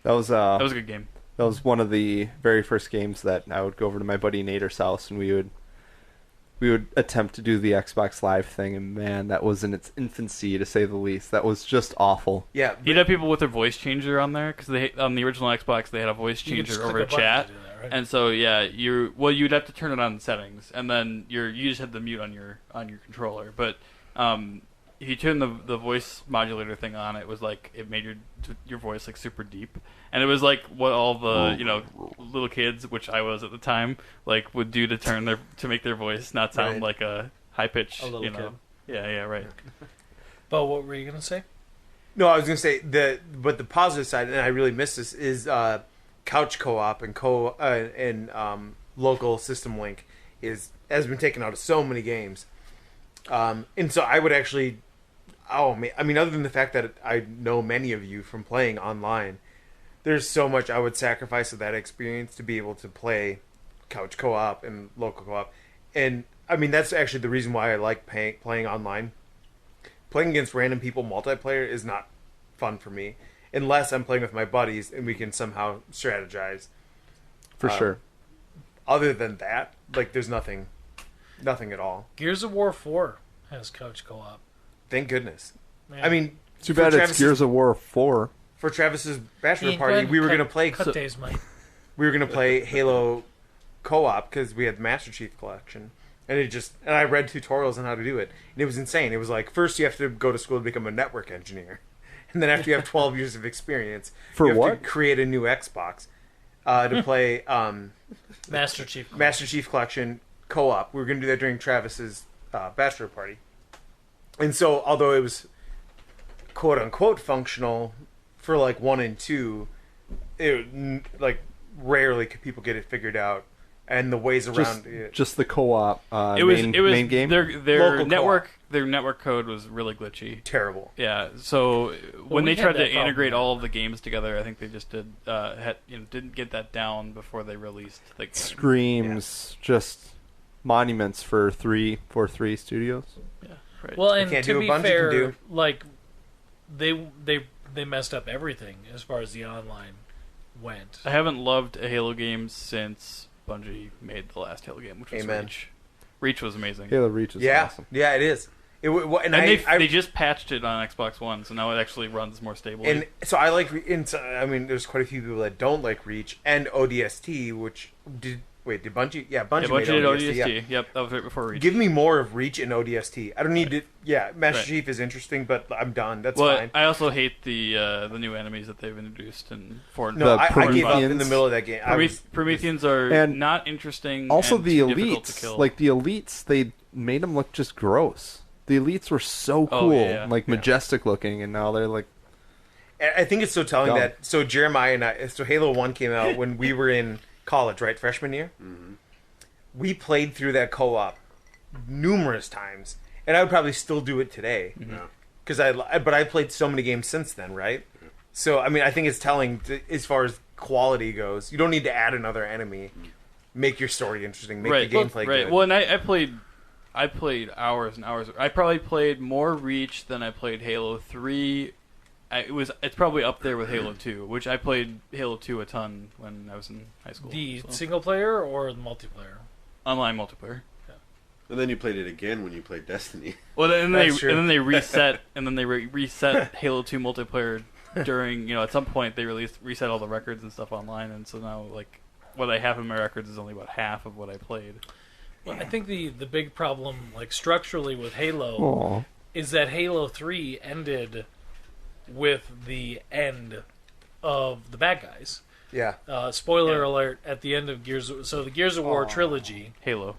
That was That was a good game. That was one of the very first games that I would go over to my buddy Nader's house, and we would attempt to do the Xbox Live thing, and man, that was in its infancy, to say the least. That was just awful. Yeah, You'd have people with their voice changer on there because on the original Xbox they had a voice You could changer just over click a button chat, to do that, right? and so you'd have to turn it on in settings, and then you just had the mute on your controller. But if you turn the voice modulator thing on, it was like it made your voice like super deep, and it was like what all the little kids, which I was at the time, like would do to make their voice not sound Right. like a high pitch. A little kid. Yeah, right. But what were you going to say? No, I was going to say but the positive side, and I really missed this, is couch co-op and local system link has been taken out of so many games, and so I would actually, I mean, other than the fact that I know many of you from playing online, there's so much I would sacrifice of that experience to be able to play couch co-op and local co-op, and I mean that's actually the reason why I like playing online. Playing against random people multiplayer is not fun for me unless I'm playing with my buddies and we can somehow strategize. For sure. Other than that, like there's nothing at all. Gears of War 4 has couch co-op. Thank goodness. Man. I mean, Too for bad it's Travis's- Gears of War 4. For Travis's bachelor Ian, party, go ahead we were and gonna play cut days, Mike. Halo co-op because we had the Master Chief Collection, and I read tutorials on how to do it, and it was insane. It was like first you have to go to school to become a network engineer, and then after you have 12 years of experience, For you have what? to create a new Xbox. to play Master Chief. Master Chief Collection co-op. We were going to do that during Travis's bachelor party. And so, although it was quote-unquote functional for, like, 1 and 2, it, like, rarely could people get it figured out. And the ways around it. Just the co-op It was main game? Their Local network co-op. their network code was really glitchy. Terrible. Yeah, so when we they had tried to that problem. integrate all of the games together, I think they just didn't get that down before they released the game. Screams just monuments for 343 Studios. Yeah, right. Well, and can't to do be what Bungie can fair, do. like they messed up everything as far as the online went. I haven't loved a Halo game since Bungie made the last Halo game, which was Amen. Reach. Reach was amazing. Halo Reach is Yeah, awesome. yeah, it is. And they just patched it on Xbox One, so now it actually runs more stably. And so I like. I mean, there's quite a few people that don't like Reach and ODST, which did Bungie? Yeah, Bungie Bungie made did ODST. Yeah. Yep, that was right before Reach. Give me more of Reach and ODST. I don't need to. Yeah, Master Right. Chief is interesting, but I'm done. That's Well, fine. I also hate the new enemies that they've introduced in 4 and No, 5. I gave up in Prometheans. the middle of that game. Prometheans are And not interesting. Also, and the too difficult to elites, kill. like the elites, they made them look just gross. The elites were so Oh, cool, yeah. like majestic looking, and now they're like, I think it's so telling Dumb. that. So Jeremiah and I. So Halo 1 came out when we were in college, right? Freshman year. Mm-hmm. We played through that co-op numerous times, and I would probably still do it today. Because but I played so many games since then, right? So I mean, I think it's telling as far as quality goes. You don't need to add another enemy. Make your story interesting. Make the gameplay right. good. Well, and I played hours and hours. I probably played more Reach than I played Halo 3. It's probably up there with Halo 2, which I played Halo 2 a ton when I was in high school. The single player or the multiplayer? Online multiplayer. And then you played it again when you played Destiny. Well, That's true. and then they reset reset Halo 2 multiplayer during, at some point they reset all the records and stuff online, and so now like what I have in my records is only about half of what I played. Well, I think the big problem, like structurally with Halo, "Oh, is that Halo 3 ended with the end of the bad guys. yeah. Spoiler alert, at the end of the Gears of War trilogy, Halo.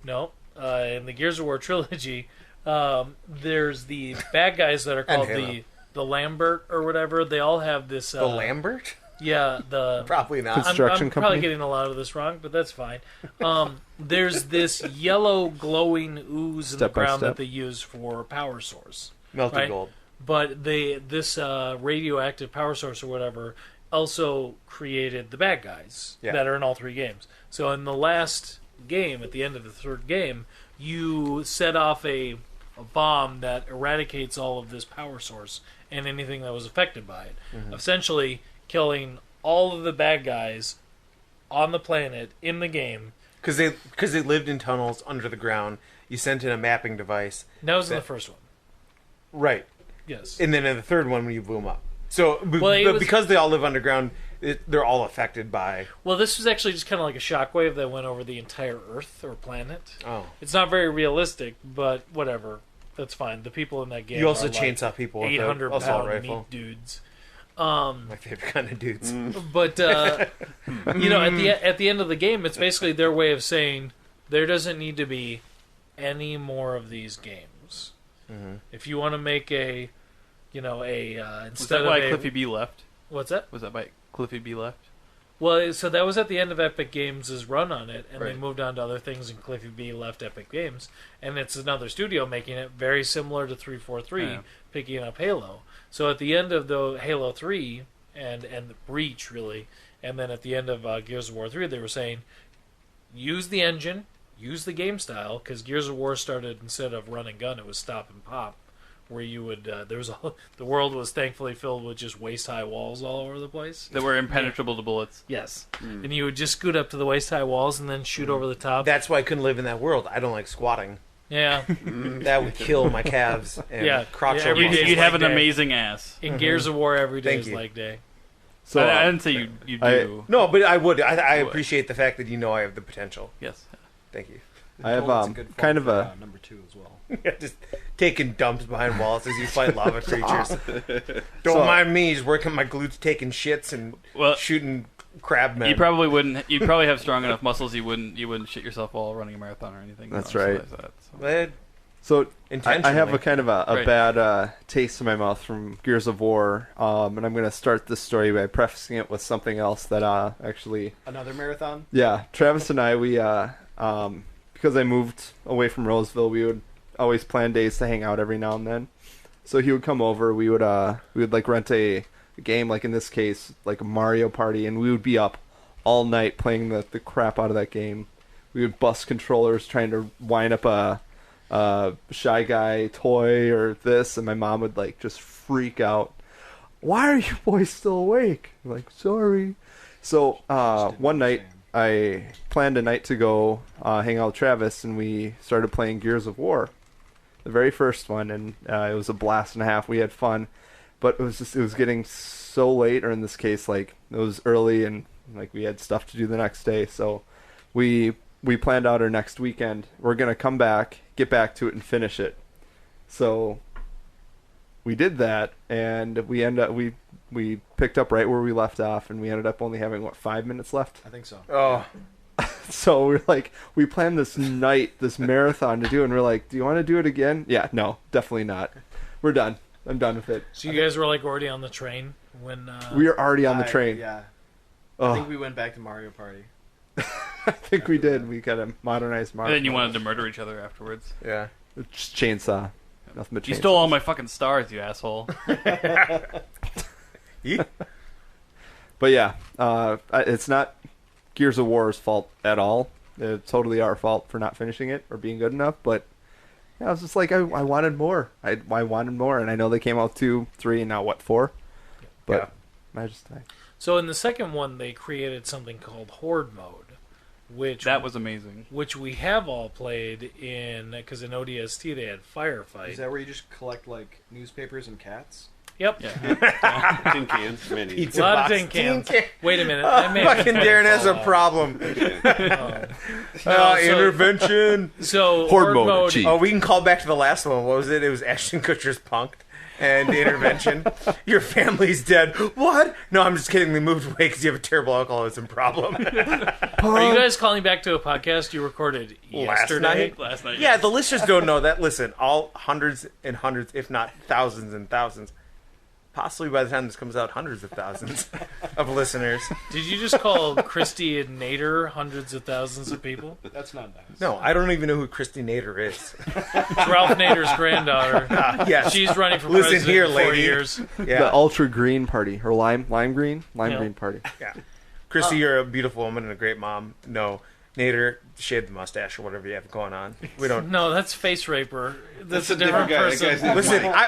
no, in the Gears of War trilogy, there's the bad guys that are called Halo. the Lambert or whatever. They all have this... The Lambert? Yeah, the... Probably not. Construction I'm probably company? getting a lot of this wrong, but that's fine. There's this yellow glowing ooze in Step the by ground step. that they use for power source. Melted right? gold. But this radioactive power source or whatever also created the bad guys that are in all 3 games. So in the last game, at the end of the 3rd game, you set off a bomb that eradicates all of this power source and anything that was affected by it. Essentially killing all of the bad guys on the planet in the game. Because they lived in tunnels under the ground. You sent in a mapping device. That was in the first one. Right. Yes. And then in the 3rd one when you blew them up. So, Well, because they all live underground, they're all affected by... Well, this was actually just kind of like a shockwave that went over the entire Earth or planet. Oh. It's not very realistic, but whatever. That's fine. The people in that game You also are chainsaw people with an 800 assault pound rifle. meat dudes. My favorite kind of dudes. But at the end of the game, it's basically their way of saying there doesn't need to be any more of these games. If you want to make a Was instead that why of Cliffy B left? what's that? Was that why Cliffy B left? Well, so that was at the end of Epic Games' run on it, and they Right. moved on to other things, and Cliffy B left Epic Games, and it's another studio making it, very similar to 343, Yeah. picking up Halo. So at the end of the Halo 3, and the Reach, really, and then at the end of Gears of War 3, they were saying, use the engine, use the game style, because Gears of War started, instead of run and gun, it was stop and pop, where you would, the world was thankfully filled with just waist-high walls all over the place. That were impenetrable to bullets. Yes. And you would just scoot up to the waist-high walls and then shoot over the top. That's why I couldn't live in that world. I don't like squatting. Yeah. That would kill my calves and Yeah. crotch Yeah, over every my- day. You'd have an leg day. amazing ass. In Gears of War, every day Thank is you. leg day. So I didn't say you do. No, but I would. I would. appreciate the fact that you know I have the potential. Yes. Thank you. I have It's a good kind fall of a for, number 2 as well. Just taking dumps behind walls as you fight lava creatures. Don't So- mind me, just working my glutes, taking shits and Well- shooting crab men. You probably wouldn't. You'd probably have strong enough muscles. You wouldn't shit yourself while running a marathon or anything. That's You don't right. realize that, so. But So I intentionally. have a kind of a Right. bad taste in my mouth from Gears of War, and I'm going to start this story by prefacing it with something else that actually, Another marathon. yeah, Travis and I, we because I moved away from Roseville, we would always plan days to hang out every now and then. So he would come over, we would like rent a game, like in this case, like a Mario Party, and we would be up all night playing the crap out of that game. We would bust controllers trying to wind up a Shy Guy toy or this, and my mom would like just freak out. Why are you boys still awake? I'm like, sorry. So one night I planned a night to go hang out with Travis, and we started playing Gears of War, the very first one, and it was a blast and a half. We had fun, but it was getting so late, or in this case, like it was early, and like we had stuff to do the next day. So we planned out our next weekend. We're gonna come back, get back to it, and finish it. So we did that, and we picked up right where we left off, and we ended up only having 5 minutes left. I think so. Oh, So we're like, we planned this marathon to do, and we're like, do you want to do it again? Yeah, no, definitely not. We're done. I'm done with it. So you guys were like already on the train when We are already on the train. Yeah. Oh, I think we went back to Mario Party. I think we did. We got a modernized And Mario. then you wanted to murder each other afterwards. yeah. Just chainsaw. Nothing but chainsaw. You stole all my fucking stars, you asshole. But yeah, it's not Gears of War's fault at all. It's totally our fault for not finishing it or being good enough. But yeah, I was just like, I wanted more. I wanted more, and I know they came out 2, 3, and now 4. But I So in the second one, they created something called Horde Mode, which That was amazing. which we have all played in, because in ODST they had Firefight. Is that where you just collect like newspapers and cats? Yep. Yeah. Tin cans, many. Pizza A lot of box. tin cans. Tin can- Wait a minute. I may have Fucking been Darin has a fall problem. so- Intervention. off. So Horde mode, chief. Oh, we can call back to the last one. What was it? It was Ashton Kutcher's Punked and Intervention. Your family's dead. What? No, I'm just kidding. They moved away because you have a terrible alcoholism problem. Are you guys calling back to a podcast you recorded yesterday? Last night. Yeah, the listeners don't know that. Listen, all hundreds and hundreds, if not thousands and thousands, possibly by the time this comes out, hundreds of thousands of listeners. Did you just call Christy and Nader hundreds of thousands of people? That's not nice. No, I don't even know who Christy Nader is. It's Ralph Nader's granddaughter. Yes. She's running for Listen president here, in 4 lady. years. Yeah. The ultra green party or lime green Yeah. party. Yeah. Christy, you're a beautiful woman and a great mom. No, Nader, shave the mustache or whatever you have going on. We don't. No, that's Face Raper. That's a a different different guy. person. That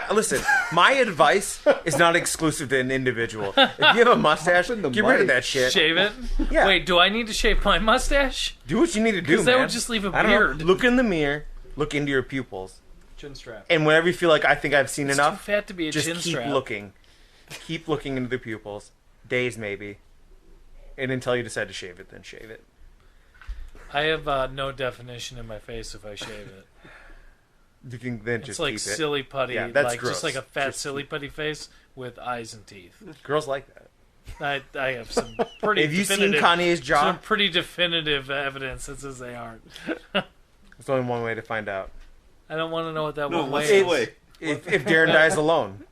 guy's Listen, my advice is not exclusive to an individual. If you have a mustache, Open the get rid of mic. that shit. Shave it? Yeah. Wait, do I need to shave my mustache? Do what you need to do, Because man. that would just leave a I don't know. beard. Look in the mirror. Look into your pupils. Chin strap. And whenever you feel like I think I've seen It's too enough, fat to be a just chin keep strap. looking. Keep looking into the pupils. Days, maybe. And until you decide to shave it, then shave it. I have no definition in my face if I shave it. You can then It's just like keep it. silly putty, Yeah, that's like just gross. like a fat Just silly putty face with eyes and teeth. Girls like that. I have some pretty. Have you seen definitive- Kanye's jaw? Some pretty definitive evidence that says they aren't. There's only one way to find out. I don't want to know what that No, one what's way the is. way? If Darin dies alone.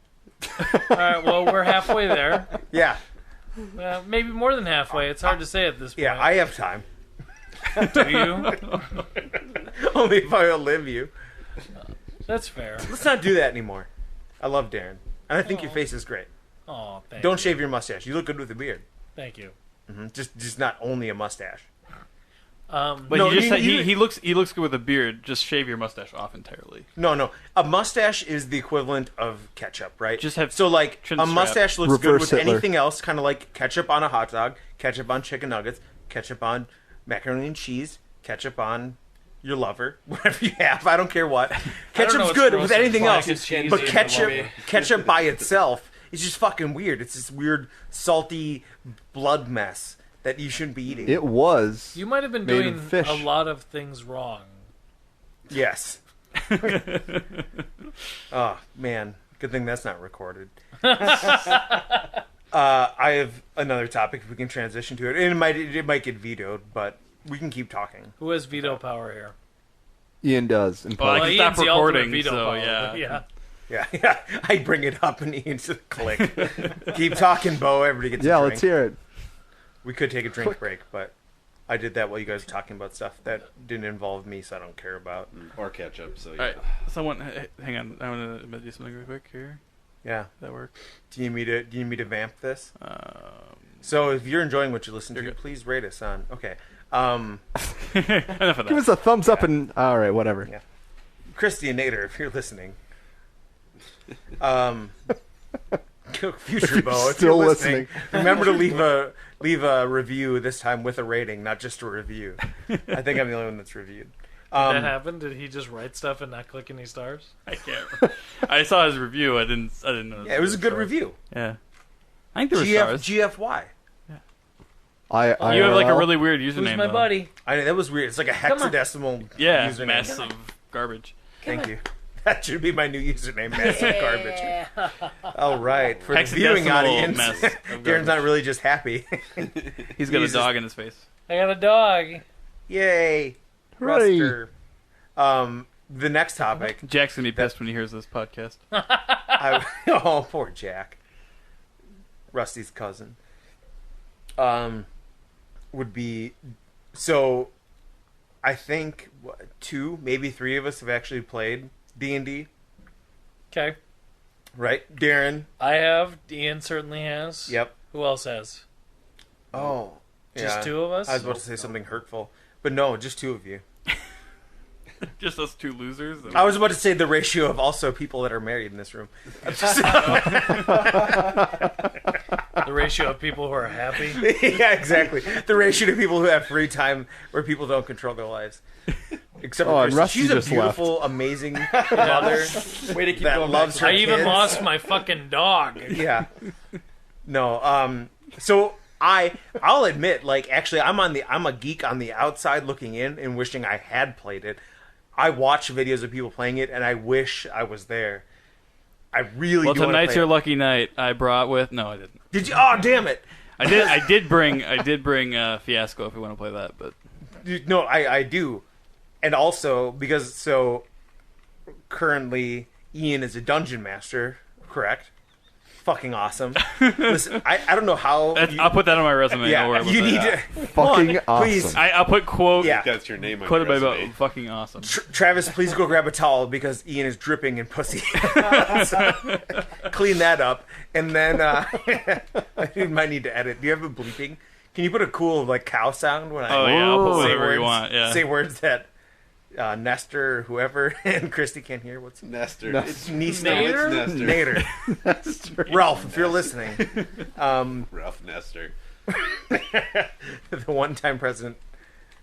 All right, well we're halfway there. Yeah. Maybe more than halfway. It's hard to say at this point. Yeah, I have time. Do you? Only if I outlive you. That's fair. Let's not do that anymore. I love Darin. And I think your face is great. Oh, thank Don't you. shave your mustache. You look good with a beard. Thank you. Just not only a mustache. But No, he just you- said you- he looks good with a beard. Just shave your mustache off entirely. No. A mustache is the equivalent of ketchup, right? Just have so like chin a strap. mustache looks good Reverse with Hitler. anything else, kind of like ketchup on a hot dog, ketchup on chicken nuggets, ketchup on macaroni and cheese, ketchup on your lover, whatever you have. I don't care what. know Ketchup's what's good gross with and anything black else, and cheesy but and ketchup by itself is just fucking weird. It's this weird salty blood mess that you shouldn't be eating. It was. You might have been Made doing of fish. a lot of things wrong. Yes. Oh man, good thing that's not recorded. I have another topic if we can transition to it. And it might get vetoed, but we can keep talking. Who has veto power here? Ian does. In Well, I public. can stop Ian's the ultimate recording, veto so power. yeah. Yeah. I bring it up and Ian just click. Keep talking, Beau. Everybody gets a drink. Let's hear it. We could take a drink break, but I did that while you guys were talking about stuff that didn't involve me, so I don't care about. Or catch up. So All right, someone, hang on. I want to do something real quick here. Yeah. That work? Do you need me to vamp this? Um, So if you're enjoying what you listen to, You're good. please rate us on. Okay. enough of Give that. us a thumbs up and all right, whatever. Yeah. Christy and Nader, if you're listening. Future Beau, if still you're listening, listening. remember to leave a review this time with a rating, not just a review. I think I'm the only one that's reviewed. Did that happen? Did he just write stuff and not click any stars? I can't. I saw his review. I didn't know. Yeah, it was a good stars. review. Yeah. I think there were stars. GFY. I You have like a IRL. really weird username. Who's my though. buddy? I know that was weird. It's like a Come on. hexadecimal Yeah, username. massive garbage. Thank you. That should be my new username, massive garbage. All right, for the viewing Hexadecimal audience, mess of Darin's garbage. not really just happy. He's got He's a dog in his face. I got a dog. Yay, Hooray. Ruster. The next topic. Jack's gonna be pissed when he hears this podcast. Oh, poor Jack. Rusty's cousin. Would be so. I think 2, maybe 3 of us have actually played D&D. Okay. Right, Darin. I have. Ian certainly has. Yep. Who else has? Oh, Just yeah. 2 of us? I was about to say something hurtful, but no, just 2 of you. Just us two losers. I was about to say the ratio of also people that are married in this room. The ratio of people who are happy. Yeah, exactly. The ratio to people who have free time where people don't control their lives. Except for and Kristen. Rusty She's a just beautiful, amazing mother Way to keep that going loves back her I even kids. lost my fucking dog. Yeah. No. So I'll admit, like, actually, I'm a geek on the outside looking in and wishing I had played it. I watch videos of people playing it and I wish I was there. I really Well, do wanna tonight's play your it. lucky night. I brought with. No, I didn't. Did you? Oh, damn it! I did bring Fiasco if we want to play that, but No, I do. And also, because, currently, Ian is a dungeon master, correct? Fucking awesome. Listen, I don't know how... I'll put that on my resume. yeah, Don't worry about you that. need to... Fucking Come on, please. awesome. I'll put quote. Yeah. That's your name on Quoted your by resume. about fucking awesome. Travis, please go grab a towel because Ian is dripping in pussy. So, clean that up. And then, I might need to edit. Do you have a bleeping? Can you put a cool, like, cow sound when I... Oh yeah, I'll put say whatever words, you want. Yeah. Say words that... Nestor or whoever and Christy can't hear. What's Nestor. No. it's Nestor. Nader? It's Nestor. Nader. Ralph, if you're listening, Ralph Nestor. the one-time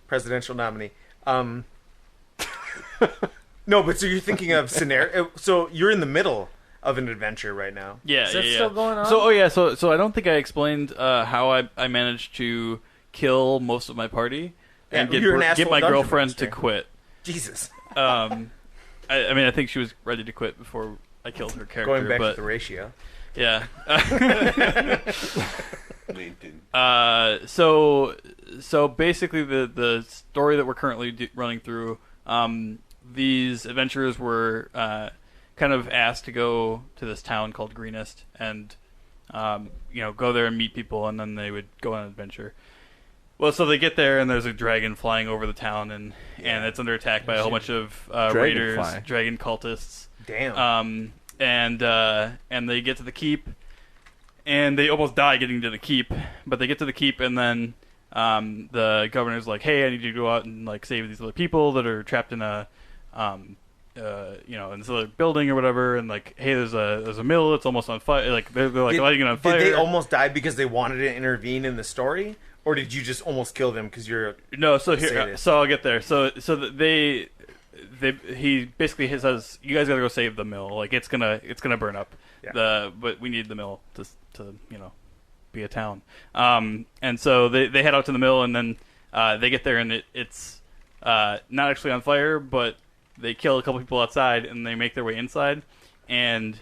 presidential nominee. No, but so you're thinking of scenario. So you're in the middle of an adventure right now. Yeah, Is that yeah, still yeah. going on? So I don't think I explained how I managed to kill most of my party and Yeah, you're an get asshole my dungeon girlfriend to master. quit. Jesus. I mean, I think she was ready to quit before I killed her character. Going back but to the ratio. yeah. Maintain. So basically, the story that we're currently running through, these adventurers were kind of asked to go to this town called Greenest and go there and meet people, and then they would go on an adventure. Well, so they get there, and there's a dragon flying over the town, and it's under attack by a whole bunch of raiders, Dragonfly. dragon cultists. Damn. And they get to the keep, and they almost die getting to the keep. But they get to the keep, and then the governor's like, "Hey, I need you to go out and like save these other people that are trapped in a in this other building or whatever." And like, "Hey, there's a mill that's almost on fire." Like they're like lighting it on fire. Did they almost die because they wanted to intervene in the story, or did you just almost kill them because you're? No, so here, Sadist. so I'll get there. He basically says, "You guys gotta go save the mill. Like it's gonna burn up. Yeah. But we need the mill to be a town." And so they head out to the mill, and then they get there, and it's not actually on fire, but they kill a couple people outside, and they make their way inside, and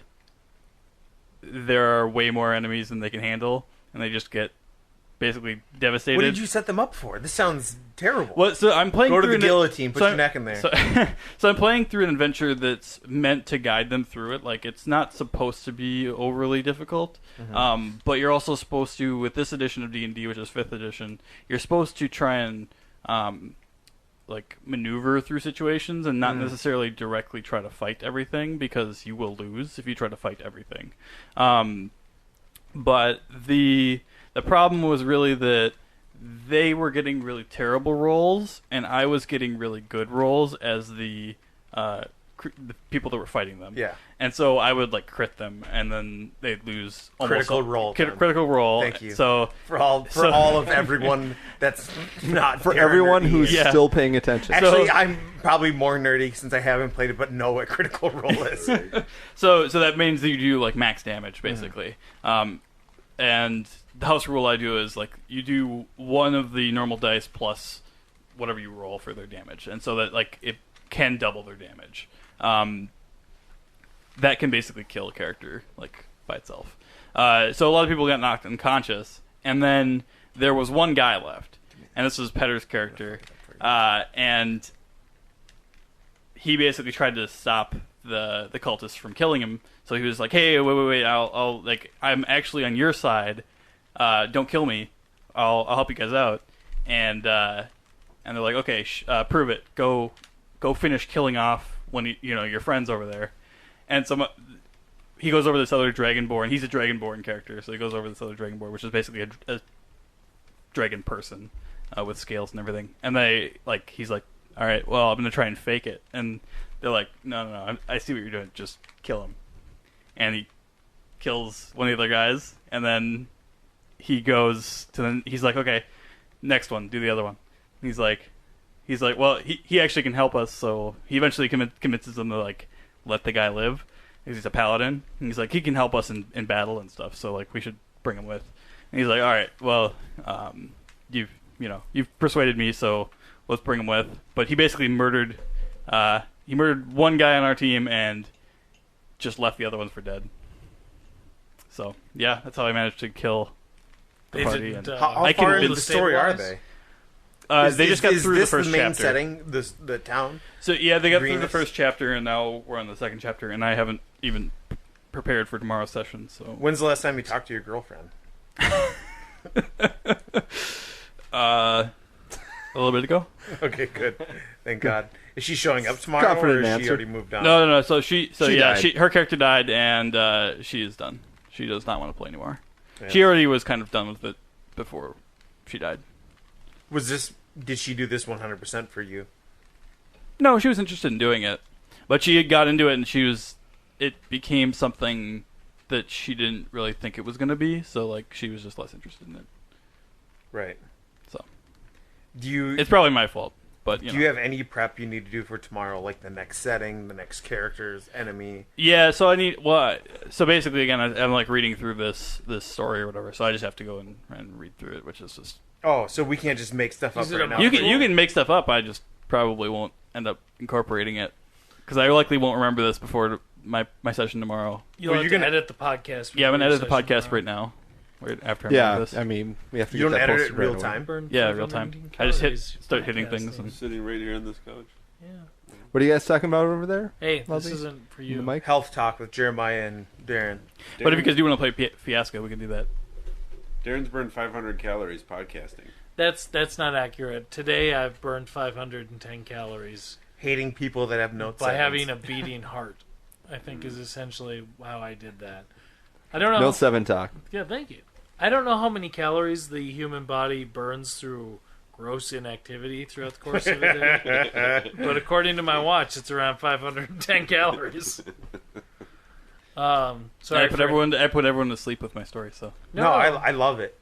there are way more enemies than they can handle, and they just get basically devastated. What did you set them up for? This sounds terrible. Well, so I'm playing Go to through the guillotine, put your neck in there. So I'm playing through an adventure that's meant to guide them through it. Like, it's not supposed to be overly difficult, but you're also supposed to, with this edition of D&D, which is 5th edition, you're supposed to try and like maneuver through situations and not necessarily directly try to fight everything, because you will lose if you try to fight everything. But the problem was really that they were getting really terrible rolls, and I was getting really good rolls as the people that were fighting them. Yeah. And so I would like crit them, and then they'd lose Critical roll. Critical roll. Thank you. So For all of everyone that's not For terror everyone nerdy. who's Yeah. still paying attention. Actually, I'm probably more nerdy since I haven't played it, but know what critical roll is. So that means that you do like max damage basically. And the house rule I do is like you do one of the normal dice plus whatever you roll for their damage, and so that like it can double their damage. That can basically kill a character like by itself. So a lot of people got knocked unconscious, and then there was one guy left, and this was Petter's character, and he basically tried to stop the cultists from killing him. So he was like, "Hey, wait! I'll like I'm actually on your side. Don't kill me. I'll help you guys out." And they're like, "Okay, prove it. Go finish killing off when your friends over there." And he goes over this other Dragonborn. He's a Dragonborn character, so he goes over this other Dragonborn, which is basically a dragon person with scales and everything. And he's like, "All right, well, I'm gonna try and fake it." And they're like, "No, I see what you're doing. Just kill him." And he kills one of the other guys, and then he goes to he's like, "Okay, next one, do the other one." And he's like, well, he actually can help us, so he eventually convinces them to like let the guy live, because he's a paladin. And he's like, he can help us in battle and stuff, so like we should bring him with. And he's like, "All right, well, you've persuaded me, so let's bring him with." But he basically murdered one guy on our team and just left the other ones for dead. So yeah, that's how I managed to kill the party. And How I far can into the story are they? they just got through the first the main chapter. setting, the town? So yeah, they got through the Greenest? first chapter, and now we're on the second chapter, and I haven't even prepared for tomorrow's session. So When's the last time you talked to your girlfriend? a little bit ago. Okay, good. Thank God. Is she showing up tomorrow, Confident or is she answer. already moved on? No. So She died. her character died, and she is done. She does not want to play anymore. Yeah. She already was kind of done with it before she died. Did she do this 100% for you? No, she was interested in doing it, but she got into it, and it became something that she didn't really think it was going to be. So like she was just less interested in it. Right. So It's probably my fault. But do you have any prep you need to do for tomorrow, like the next setting, the next characters, enemy? Yeah, so so basically again I'm like reading through this story or whatever, so I just have to go and read through it, which is just Oh, so we can't just make stuff up Is it right a now. you can make stuff up. I just probably won't end up incorporating it because I likely won't remember this before my session tomorrow. You'll Well, have you're to gonna- edit the podcast. Yeah, I'm gonna edit the before your podcast session right now. Right after I Yeah, remember this. I mean, we have to You get don't that edit posted it real right away. time? Burn Yeah, real 519 time. I just calories start hitting things podcasting. and- Sitting right here on this couch. Yeah. What are you guys talking about over there? Hey, this Lovely. isn't for The you. mic? Health talk with Jeremiah and Darin. But if you guys do want to play Fiasco, we can do that. Darren's burned 500 calories podcasting. That's not accurate. Today I've burned 510 calories Hating people that have notes by having a beating heart. I think is essentially how I did that. I don't know. No 7 talk. Yeah, thank you. I don't know how many calories the human body burns through gross inactivity throughout the course of a day. But according to my watch, it's around 510 calories. Sorry, I put everyone to sleep with my story. So No, I love it.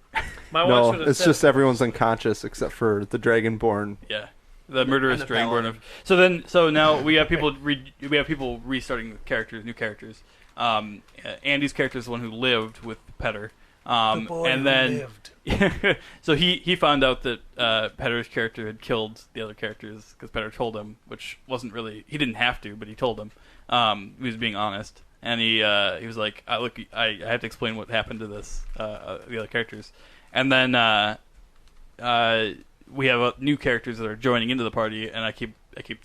my watch No, would have it's said- just everyone's unconscious except for the Dragonborn. yeah, the murderous And the Dragonborn paladin. of. So now we have people restarting new characters. Andy's character is the one who lived with Petter. The boy and who then lived. so he found out that Petter's character had killed the other characters because Petter told him, which wasn't really he didn't have to, but he told him. He was being honest, and he was like, "Look, I have to explain what happened to the other characters," and then we have new characters that are joining into the party, and I keep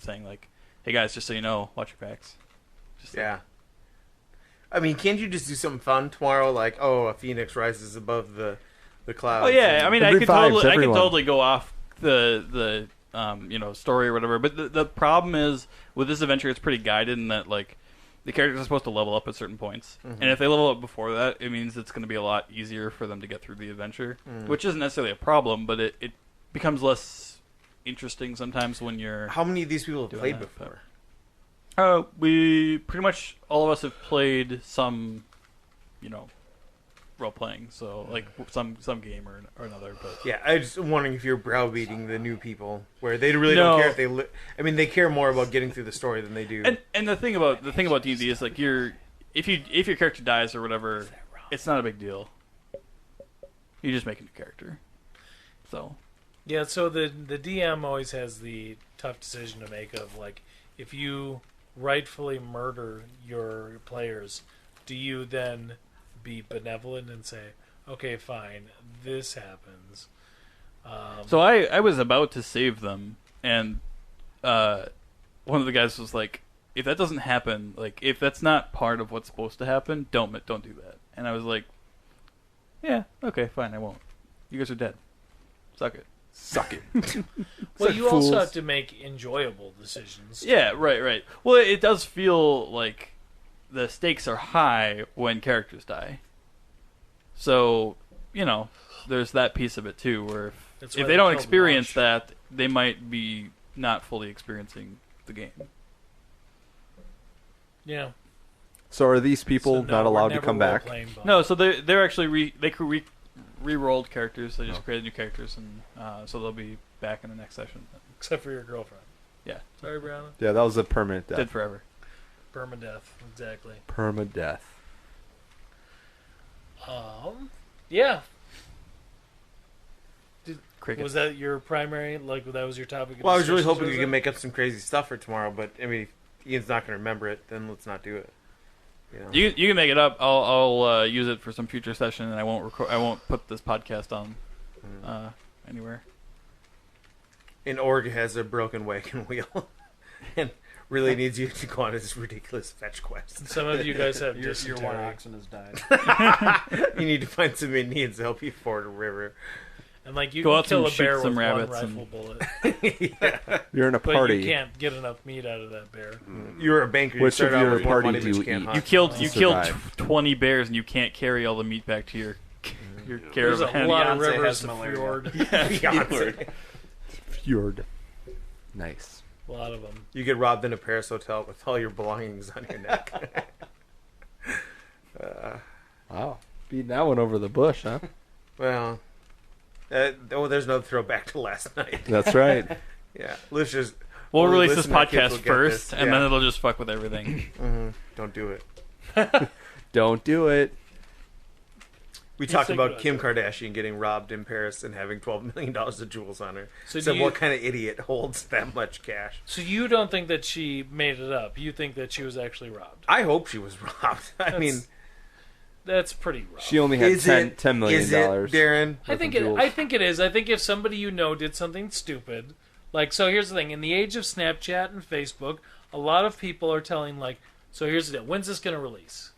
saying like, "Hey guys, just so you know, watch your backs." Yeah. I mean, can't you just do something fun tomorrow? Like, a phoenix rises above the clouds. Oh yeah, I mean, I It could revives everyone. totally go off the story or whatever. But the problem is with this adventure, it's pretty guided in that like the characters are supposed to level up at certain points, and if they level up before that, it means it's going to be a lot easier for them to get through the adventure, which isn't necessarily a problem, but it becomes less interesting sometimes when you're. How many of these people have doing played that, before? We pretty much all of us have played some, role playing. So like some game or another. But Yeah, I was just wondering if you're browbeating the new people, where they really don't care if they. They care more about getting through the story than they do. And the thing about D&D is like if your character dies or whatever, it's not a big deal. You just make a new character. So. Yeah, so the DM always has the tough decision to make of like, if you rightfully murder your players, do you then be benevolent and say, okay, fine, this happens? So I was about to save them, and one of the guys was like, if that doesn't happen, like if that's not part of what's supposed to happen, don't do that. And I was like, yeah, okay, fine, I won't. You guys are dead. Suck it. Well, you fools. also have to make enjoyable decisions. Yeah, right. Well, it does feel like the stakes are high when characters die. So, there's that piece of it too, where That's if why they they don't killed experience Launch. that, they might be not fully experiencing the game. Yeah. So are these people So, no, not we're allowed to never come back? role-playing, Beau. No, so they're actually re-rolled characters. They just created new characters, and so they'll be back in the next session. Except for your girlfriend. Yeah, Sorry, Brianna. Yeah, that was a permanent death. dead forever. Permadeath, exactly. Permadeath. Yeah. Cricket. Was that your primary? Like, that was your topic? Of Well, I was really discussion, hoping was you it? could make up some crazy stuff for tomorrow, but I mean, if Ian's not going to remember it, then let's not do it. You can make it up. I'll use it for some future session, and I won't put this podcast on anywhere. And Org has a broken wagon wheel, and really needs you to go on this ridiculous fetch quest. Some of you guys have Your dysentery. one oxen has died. You need to find some Indians to help you ford a river. And like, you Go can out kill and a bear shoot some with rabbits one and- rifle bullet, You're in a but party. you can't get enough meat out of that bear. You're a banker. You Which start of out your with more party money, do but you can't eat? hunt. You killed survive. 20 bears, and you can't carry all the meat back to your There's a caravan. lot of Beyonce rivers has to malaria. fjord. Beyonce. Fjord. Nice. A lot of them. You get robbed in a Paris hotel with all your belongings on your neck. Wow. Beating that one over the bush, huh? Well, there's no throwback to last night. That's right. Yeah, let's just. We'll only release this listener kids podcast will get first, this. and Yeah. then it'll just fuck with everything. Don't do it. Don't do it. We talked think about about Kim it. Kardashian getting robbed in Paris and having $12 million of jewels on her. So So, do you- what kind of idiot holds that much cash? So you don't think that she made it up? You think that she was actually robbed? I hope she was robbed. I mean, That's pretty rough. She only had is $10 million. Is it, Darin? I think it is. I think if somebody you know did something stupid, like, so here's the thing: in the age of Snapchat and Facebook, a lot of people are telling like, so here's the deal: when's this going to release?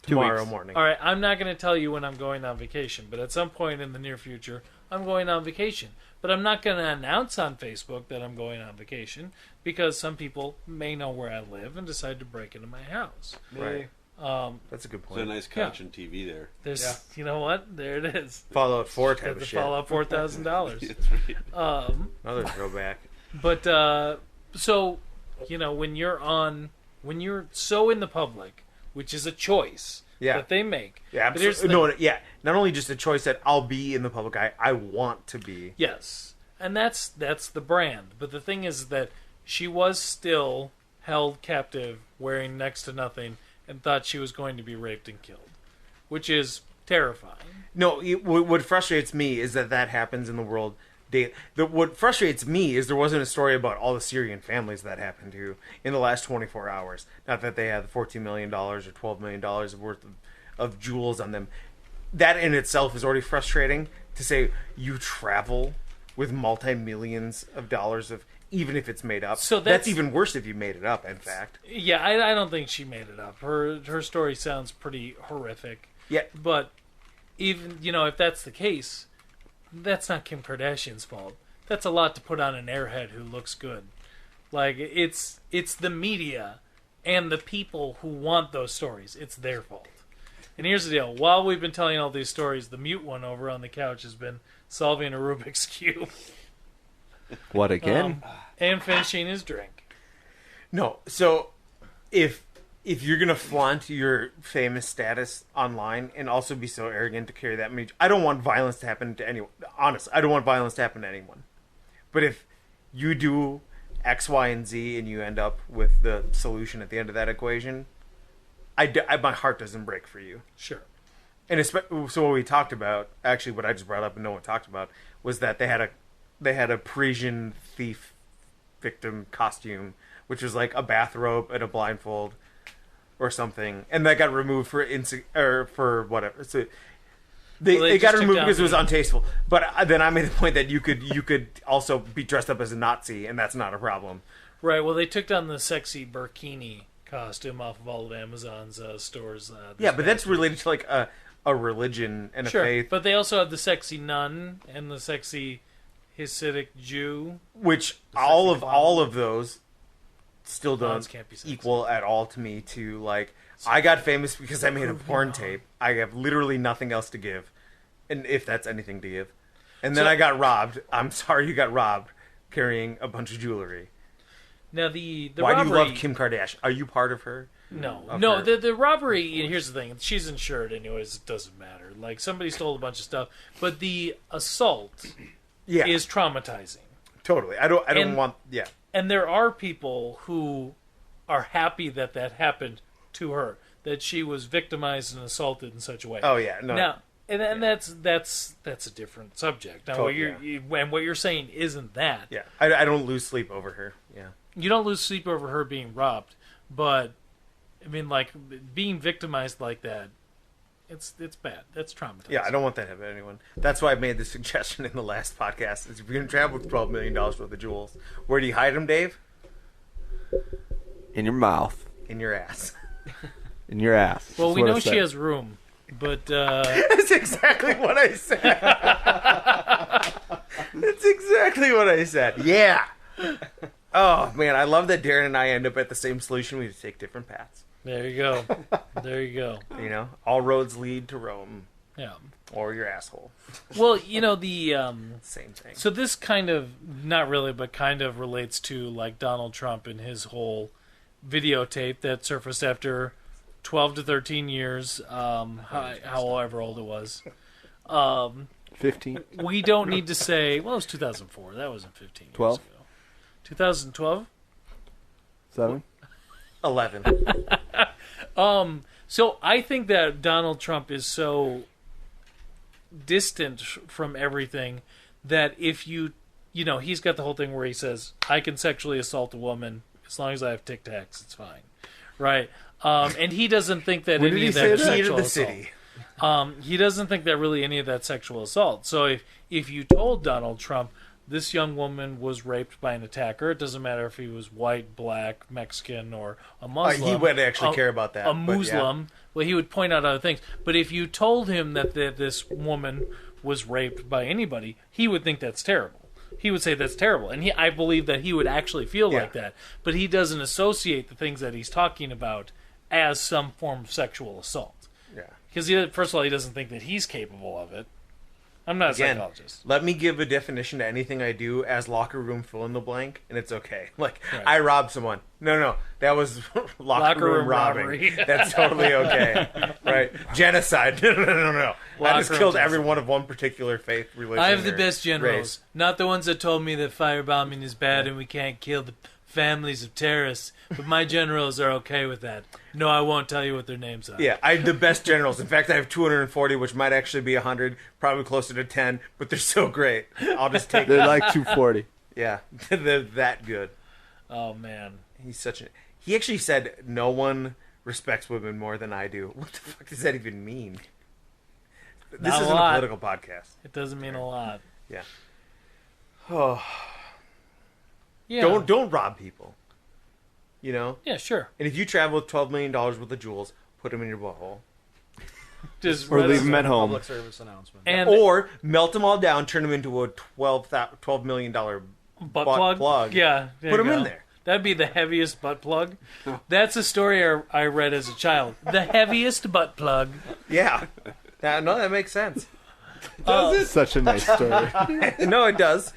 Tomorrow weeks. morning. All right, I'm not going to tell you when I'm going on vacation, but at some point in the near future, I'm going on vacation. But I'm not going to announce on Facebook that I'm going on vacation because some people may know where I live and decide to break into my house. Right. Um, That's a good There's a point. nice couch and TV there. there's, you know what? There it is. Fallout 4 type Got of the shit. Fallout $4,000. That's right. Another throwback. But so, when you're so in the public, which is a choice Yeah. that they make. Yeah, But here's the absolutely. thing. No, yeah. Not only just a choice that I'll be in the public eye, I want to be. Yes, and that's the brand. But the thing is that she was still held captive, wearing next to nothing, and thought she was going to be raped and killed, which is terrifying. No, what frustrates me is that happens in the world What frustrates me is there wasn't a story about all the Syrian families that happened to in the last 24 hours. Not that they had $14 million or $12 million worth of jewels on them. That in itself is already frustrating. To say you travel with multi-millions of dollars of, even if it's made up. So that's even worse if you made it up, in fact. Yeah, I don't think she made it up. Her story sounds pretty horrific. Yeah. But even, if that's the case, that's not Kim Kardashian's fault. That's a lot to put on an airhead who looks good. Like, it's the media and the people who want those stories. It's their fault. And here's the deal. While we've been telling all these stories, the mute one over on the couch has been solving a Rubik's Cube. What again? And finishing his drink. No, so if you're gonna flaunt your famous status online and also be so arrogant to carry that many, I don't want violence to happen to anyone. Honestly, I don't want violence to happen to anyone. But if you do X, Y, and Z and you end up with the solution at the end of that equation, my heart doesn't break for you. Sure. And so what we talked about, actually, what I just brought up and no one talked about, was that they had a Parisian thief victim costume, which was like a bathrobe and a blindfold or something, and that got removed for whatever. So it got removed because it was untasteful. But then I made the point that you could also be dressed up as a Nazi, and that's not a problem. Right. Well, they took down the sexy burkini costume off of all of Amazon's stores. Yeah, but that's related to like a religion and a faith. But they also have the sexy nun and the sexy Hasidic Jew, which all of those still don't can't be equal at all to me. To like, I got famous because I made a porn tape. I have literally nothing else to give, and if that's anything to give. And then I got robbed. I'm sorry you got robbed carrying a bunch of jewelry. Now the why robbery, do you love Kim Kardashian? Are you part of her? No. Her? The robbery. Here's the thing: she's insured, anyways. It doesn't matter. Like, somebody stole a bunch of stuff, but the assault is traumatizing. Totally. I don't want. Yeah. And there are people who are happy that happened to her, that she was victimized and assaulted in such a way. Oh yeah. No. Now, and that's a different subject. Now, what you're saying isn't that. Yeah. I don't lose sleep over her. Yeah. You don't lose sleep over her being robbed, but I mean, like, being victimized like that, it's bad. That's traumatizing. Yeah, I don't want that to happen to anyone. That's why I made the suggestion in the last podcast. Is if you're going to travel with $12 million worth of jewels, where do you hide them, Dave? In your mouth. In your ass. In your ass. Well, we know she has room, but that's exactly what I said. That's exactly what I said. Yeah. Oh man, I love that Darin and I end up at the same solution. We just take different paths. There you go. There you go. You know, all roads lead to Rome. Yeah. Or your asshole. Well, the same thing. So this kind of, not really, but kind of relates to like Donald Trump and his whole videotape that surfaced after 12 to 13 years, however old it was. 15. We don't need to say, well, it was 2004. That wasn't 15 years 12. ago. 2012? 7. 11. So I think that Donald Trump is so distant from everything that if he's got the whole thing where he says, I can sexually assault a woman as long as I have Tic Tacs, it's fine. Right? And he doesn't think that any of that is sexual assault. He doesn't think that really any of that sexual assault. So if you told Donald Trump, this young woman was raped by an attacker. It doesn't matter if he was white, black, Mexican, or a Muslim. He would actually care about that. A Muslim. Yeah. Well, he would point out other things. But if you told him that this woman was raped by anybody, he would think that's terrible. He would say that's terrible. And I believe that he would actually feel like that. But he doesn't associate the things that he's talking about as some form of sexual assault. Yeah. Because, first of all, he doesn't think that he's capable of it. I'm not a psychologist. Let me give a definition to anything I do as locker room fill in the blank, and it's okay. Like, I robbed someone. No, that was locker room robbing. That's totally okay. Right? Genocide. No. I just killed everyone of one particular faith, religion. I have the best generals. Race. Not the ones that told me that firebombing is bad and we can't kill the families of terrorists, but my generals are okay with that. No, I won't tell you what their names are. Yeah, I have the best generals. In fact, I have 240, which might actually be 100, probably closer to 10, but they're so great. I'll just take They're them. like 240. Yeah, they're that good. Oh, man. He's such a... He actually said, no one respects women more than I do. What the fuck does that even mean? This Not a isn't a lot. political podcast. It doesn't mean a lot. Yeah. Oh, Yeah. don't rob people. You know? Yeah, sure. And if you travel with $12 million worth of jewels, put them in your butthole. Just Or leave them at home. Public service announcement. And Or melt them all down, turn them into a $12 million butt plug. Yeah. there Put you them in go. there. That'd be the heaviest butt plug. That's a story I read as a child. The heaviest butt plug. Yeah. No, that makes sense. Such a nice story. No, it does.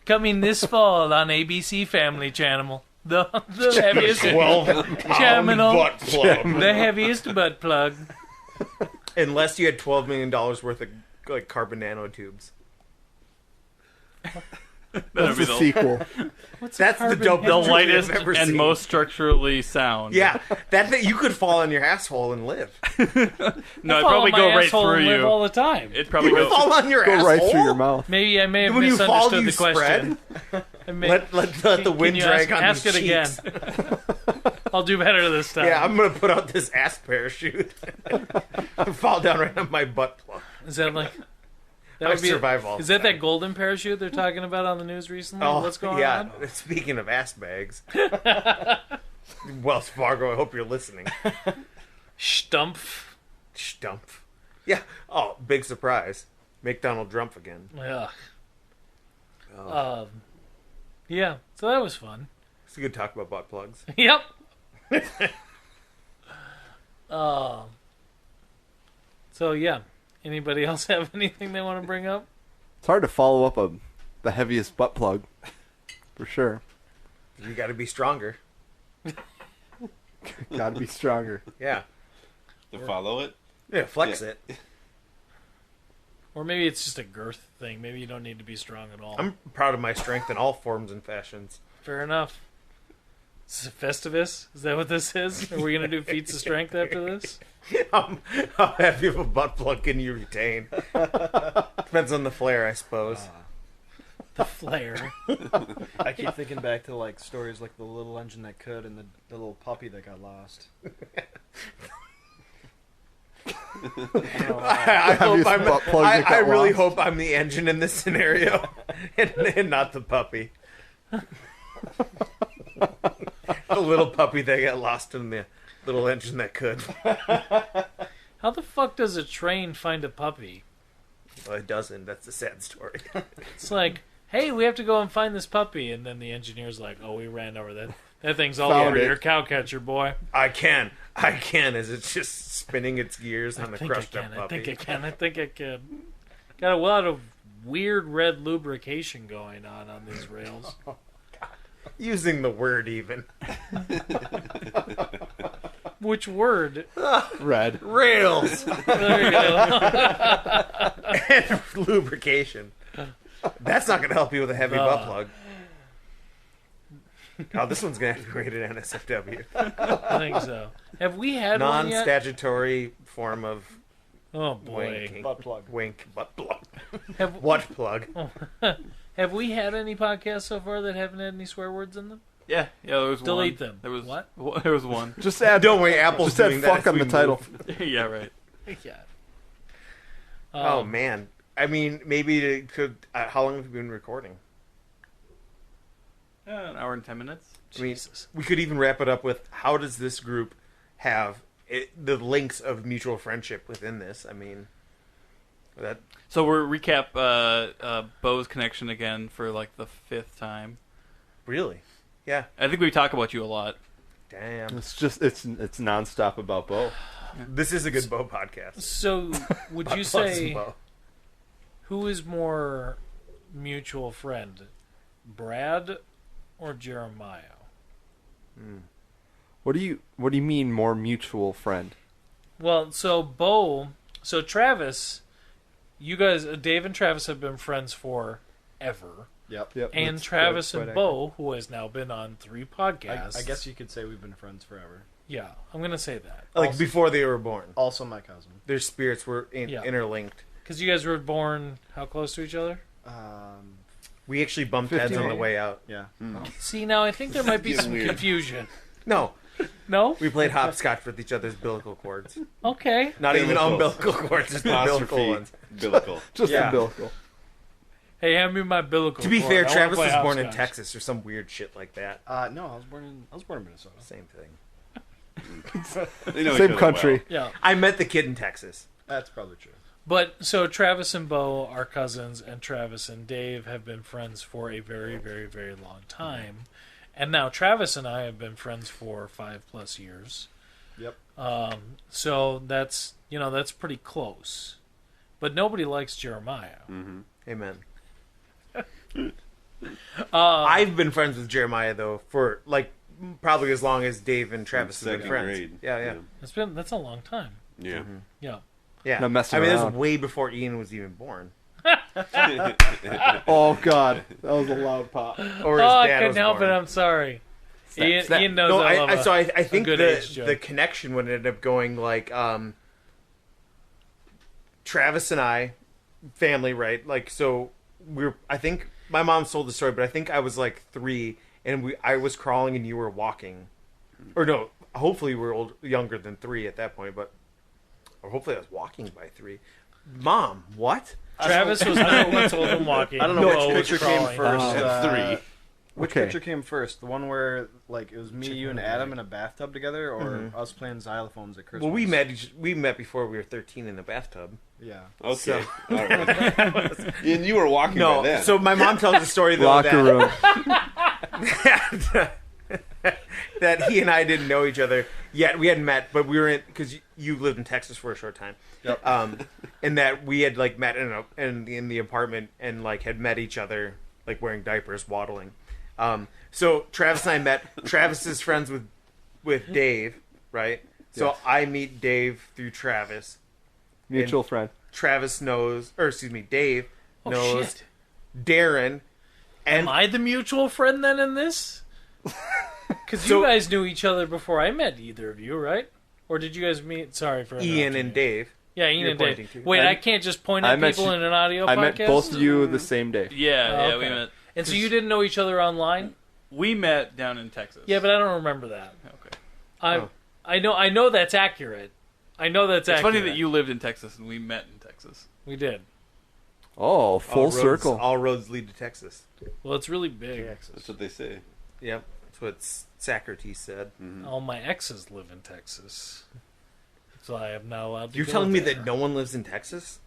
Coming this fall on ABC Family Channel. The heaviest channel. butt plug. The heaviest butt plug. Unless you had $12 million worth of like carbon nanotubes. That's the sequel. That's the carbon dopest The movie I've lightest ever and seen. most structurally sound. Yeah, that thing, you could fall in your asshole and live. No, it'd Follow probably my go right asshole through and live you. all the time. It'd probably You would go. fall on your Go asshole. right through your mouth. Maybe I may have When you fall, misunderstood do you the question. spread? I may- Let the wind you drag on ask your it again. cheeks. I'll do better this time. Yeah, I'm gonna put out this ass parachute and fall down right on my butt plug. Is that like that I would be survive all Is the that time. that golden parachute they're talking about on the news recently? Oh, What's going yeah. on? Speaking of ass bags, Wells Fargo, I hope you're listening. Stumpf. Stumpf. Yeah. Oh, big surprise. Make Donald Trump again. Yeah. Oh. Yeah. So that was fun. It's a good talk about butt plugs. Yep. So yeah. Anybody else have anything they want to bring up? It's hard to follow up the heaviest butt plug, for sure. You got to be stronger. Got to be stronger. Yeah. To follow it. Yeah. Flex Yeah. it. Or maybe it's just a girth thing. Maybe you don't need to be strong at all. I'm proud of my strength in all forms and fashions. Fair enough. Is it Festivus? Is that what this is? Are we going to do feats of strength after this? How heavy of a butt plug can you retain? Depends on the flare, I suppose. The flare. I keep thinking back to like stories like the little engine that could and the little puppy that got lost. I hope Heaviest butt plug that I got really lost. hope I'm the engine in this scenario, and not the puppy. The little puppy that got lost in the little engine that could. How the fuck does a train find a puppy? Well, it doesn't. That's a sad story. It's like, hey, we have to go and find this puppy, and then the engineer's like, oh, we ran over that. That thing's all Found over it. your cowcatcher, boy. I can, as it's just spinning its gears on the crushed up puppy. I think I can. Got a lot of weird red lubrication going on these rails. Using the word even. Which word? Red. Rails There you go. and lubrication. That's not going to help you with a heavy butt plug. Oh, this one's going to have to be rated NSFW. I think so. Have we had one yet? Non-statutory form of Oh boy. winking. Butt plug. Wink, butt plug. Have, What plug? have we had any podcasts so far that haven't had any swear words in them? Yeah, there was Delete one. them. There was What? There was one. Just add. Don't worry, Apple's Just add doing that fuck as on we the title. move. Yeah, right. Yeah. Oh man, I mean, maybe it could. How long have we been recording? An hour and 10 minutes. I mean, Jesus. we could even wrap it up with how does this group have the links of mutual friendship within this? I mean, that So we're recap Beau's connection again for like the 5th time. really, yeah, I think we talk about you a lot. damn. It's just it's nonstop about Beau. This is a good Beau podcast. So, would you Plugs and say Beau. who is more mutual friend, Brad or Jeremiah? What do you mean more mutual friend? Well, so Travis, you guys, Dave and Travis have been friends for ever. Yep. and That's Travis quite and Beau, who has now been on 3 podcasts. I guess you could say we've been friends forever. Yeah, I'm gonna say that Like Also- before they were born. Also my cousin. Their spirits were Yeah. interlinked. because you guys were born how close to each other? We actually bumped heads on the 15. way out. Yeah. See, now I think there might be Getting some weird. confusion. No, No? we played hopscotch with each other's umbilical cords. Okay. Not even Umbilicals. umbilical cords, just umbilical Apostrophe. ones. Umbilical. Just Yeah. umbilical. Hey, hand me my umbilical To be cord. fair, I wanna Travis play was born in hopscotch. Texas or some weird shit like that. No, I was born in Minnesota. Same thing. They know each Same other country. Yeah. I met the kid in Texas. That's probably true. But so Travis and Beau are cousins, and Travis and Dave have been friends for a very, very, very long time. And now Travis and I have been friends for 5+ years. Yep. So that's pretty close. But nobody likes Jeremiah. Amen. Uh, I've been friends with Jeremiah though for like probably as long as Dave and Travis have been Second friends. grade. Yeah. that's a long time. Yeah. Yeah. Yeah. No messing I mean, this around. was way before Ian was even born, Oh God, that was a loud pop. or his I dad couldn't was help born. it. I'm sorry. Ian, snap. Ian knows No, I love I think good age joke. the connection would end up going like Travis and I, family, right? Like so I think my mom told the story, but I think I was like 3 and I was crawling and you were walking, or no, hopefully we were younger than 3 at that point, or hopefully I was walking by 3. Mom, what? Travis was 9 months old and walking. I don't know Beau which was picture came crawling. first. At 3. Which Okay. picture came first? The one where like it was me, you, and Adam in a bathtub together, or us playing xylophones at Christmas? Well, we met before we were 13 in the bathtub. Yeah. Okay. So- All right. And you were walking by No, then. so my mom tells the story though Locker room. that he and I didn't know each other yet. We hadn't met, but we were in because you lived in Texas for a short time. Yep. And that we had like met in the apartment and like had met each other like wearing diapers, waddling. So Travis and I met. Travis is friends with Dave, right? So Yes. I meet Dave through Travis. Mutual friend. Travis knows, or excuse me, Dave Oh, knows shit. Darren. And Am I the mutual friend then in this? Because So- you guys knew each other before I met either of you, right? Or did you guys meet? Sorry for Ian interrupting and you. Dave. Yeah, Ian you're and Dave. pointing to. Wait, I- I can't just point I at met people you- in an audio I podcast? met both of you the same day. Yeah, Okay. we met. And so you didn't know each other online? We met down in Texas. Yeah, but I don't remember that. Okay. Oh. I know that's accurate. I know that's It's accurate. funny that you lived in Texas and we met in Texas. We did. Oh, full circle. All roads lead to Texas. Well, it's really big. That's what they say. Yep, that's what Socrates said. All my exes live in Texas. So I am not allowed to You're go telling me there. that no one lives in Texas?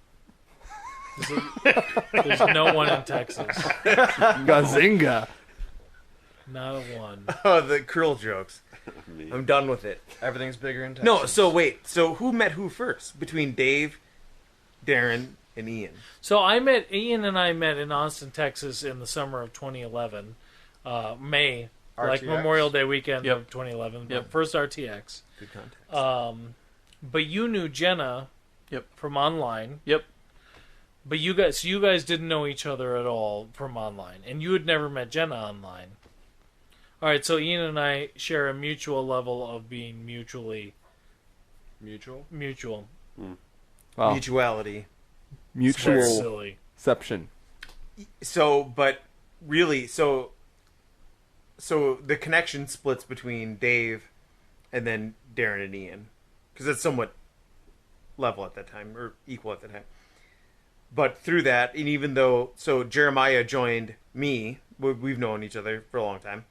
There's no one in Texas. Gazinga. Not a one. Oh, the cruel jokes. Me. I'm done with it. Everything's bigger in Texas. No, so wait. So who met who first? Between Dave, Darin, and Ian. So Ian and I met in Austin, Texas in the summer of 2011. May. Like RTX? Memorial Day weekend Yep. of 2011. Yep. First RTX. Good context. But you knew Jenna Yep. from online. Yep. But you guys didn't know each other at all from online. And you had never met Jenna online. Alright, so Ian and I share a mutual level of being mutual. Mutual. Wow. Mutuality. It's very Mutual silly. exception. So, but really, so the connection splits between Dave and then Darin and Ian, because it's somewhat level at that time or equal at that time. But through that, and even though Jeremiah joined me, we've known each other for a long time,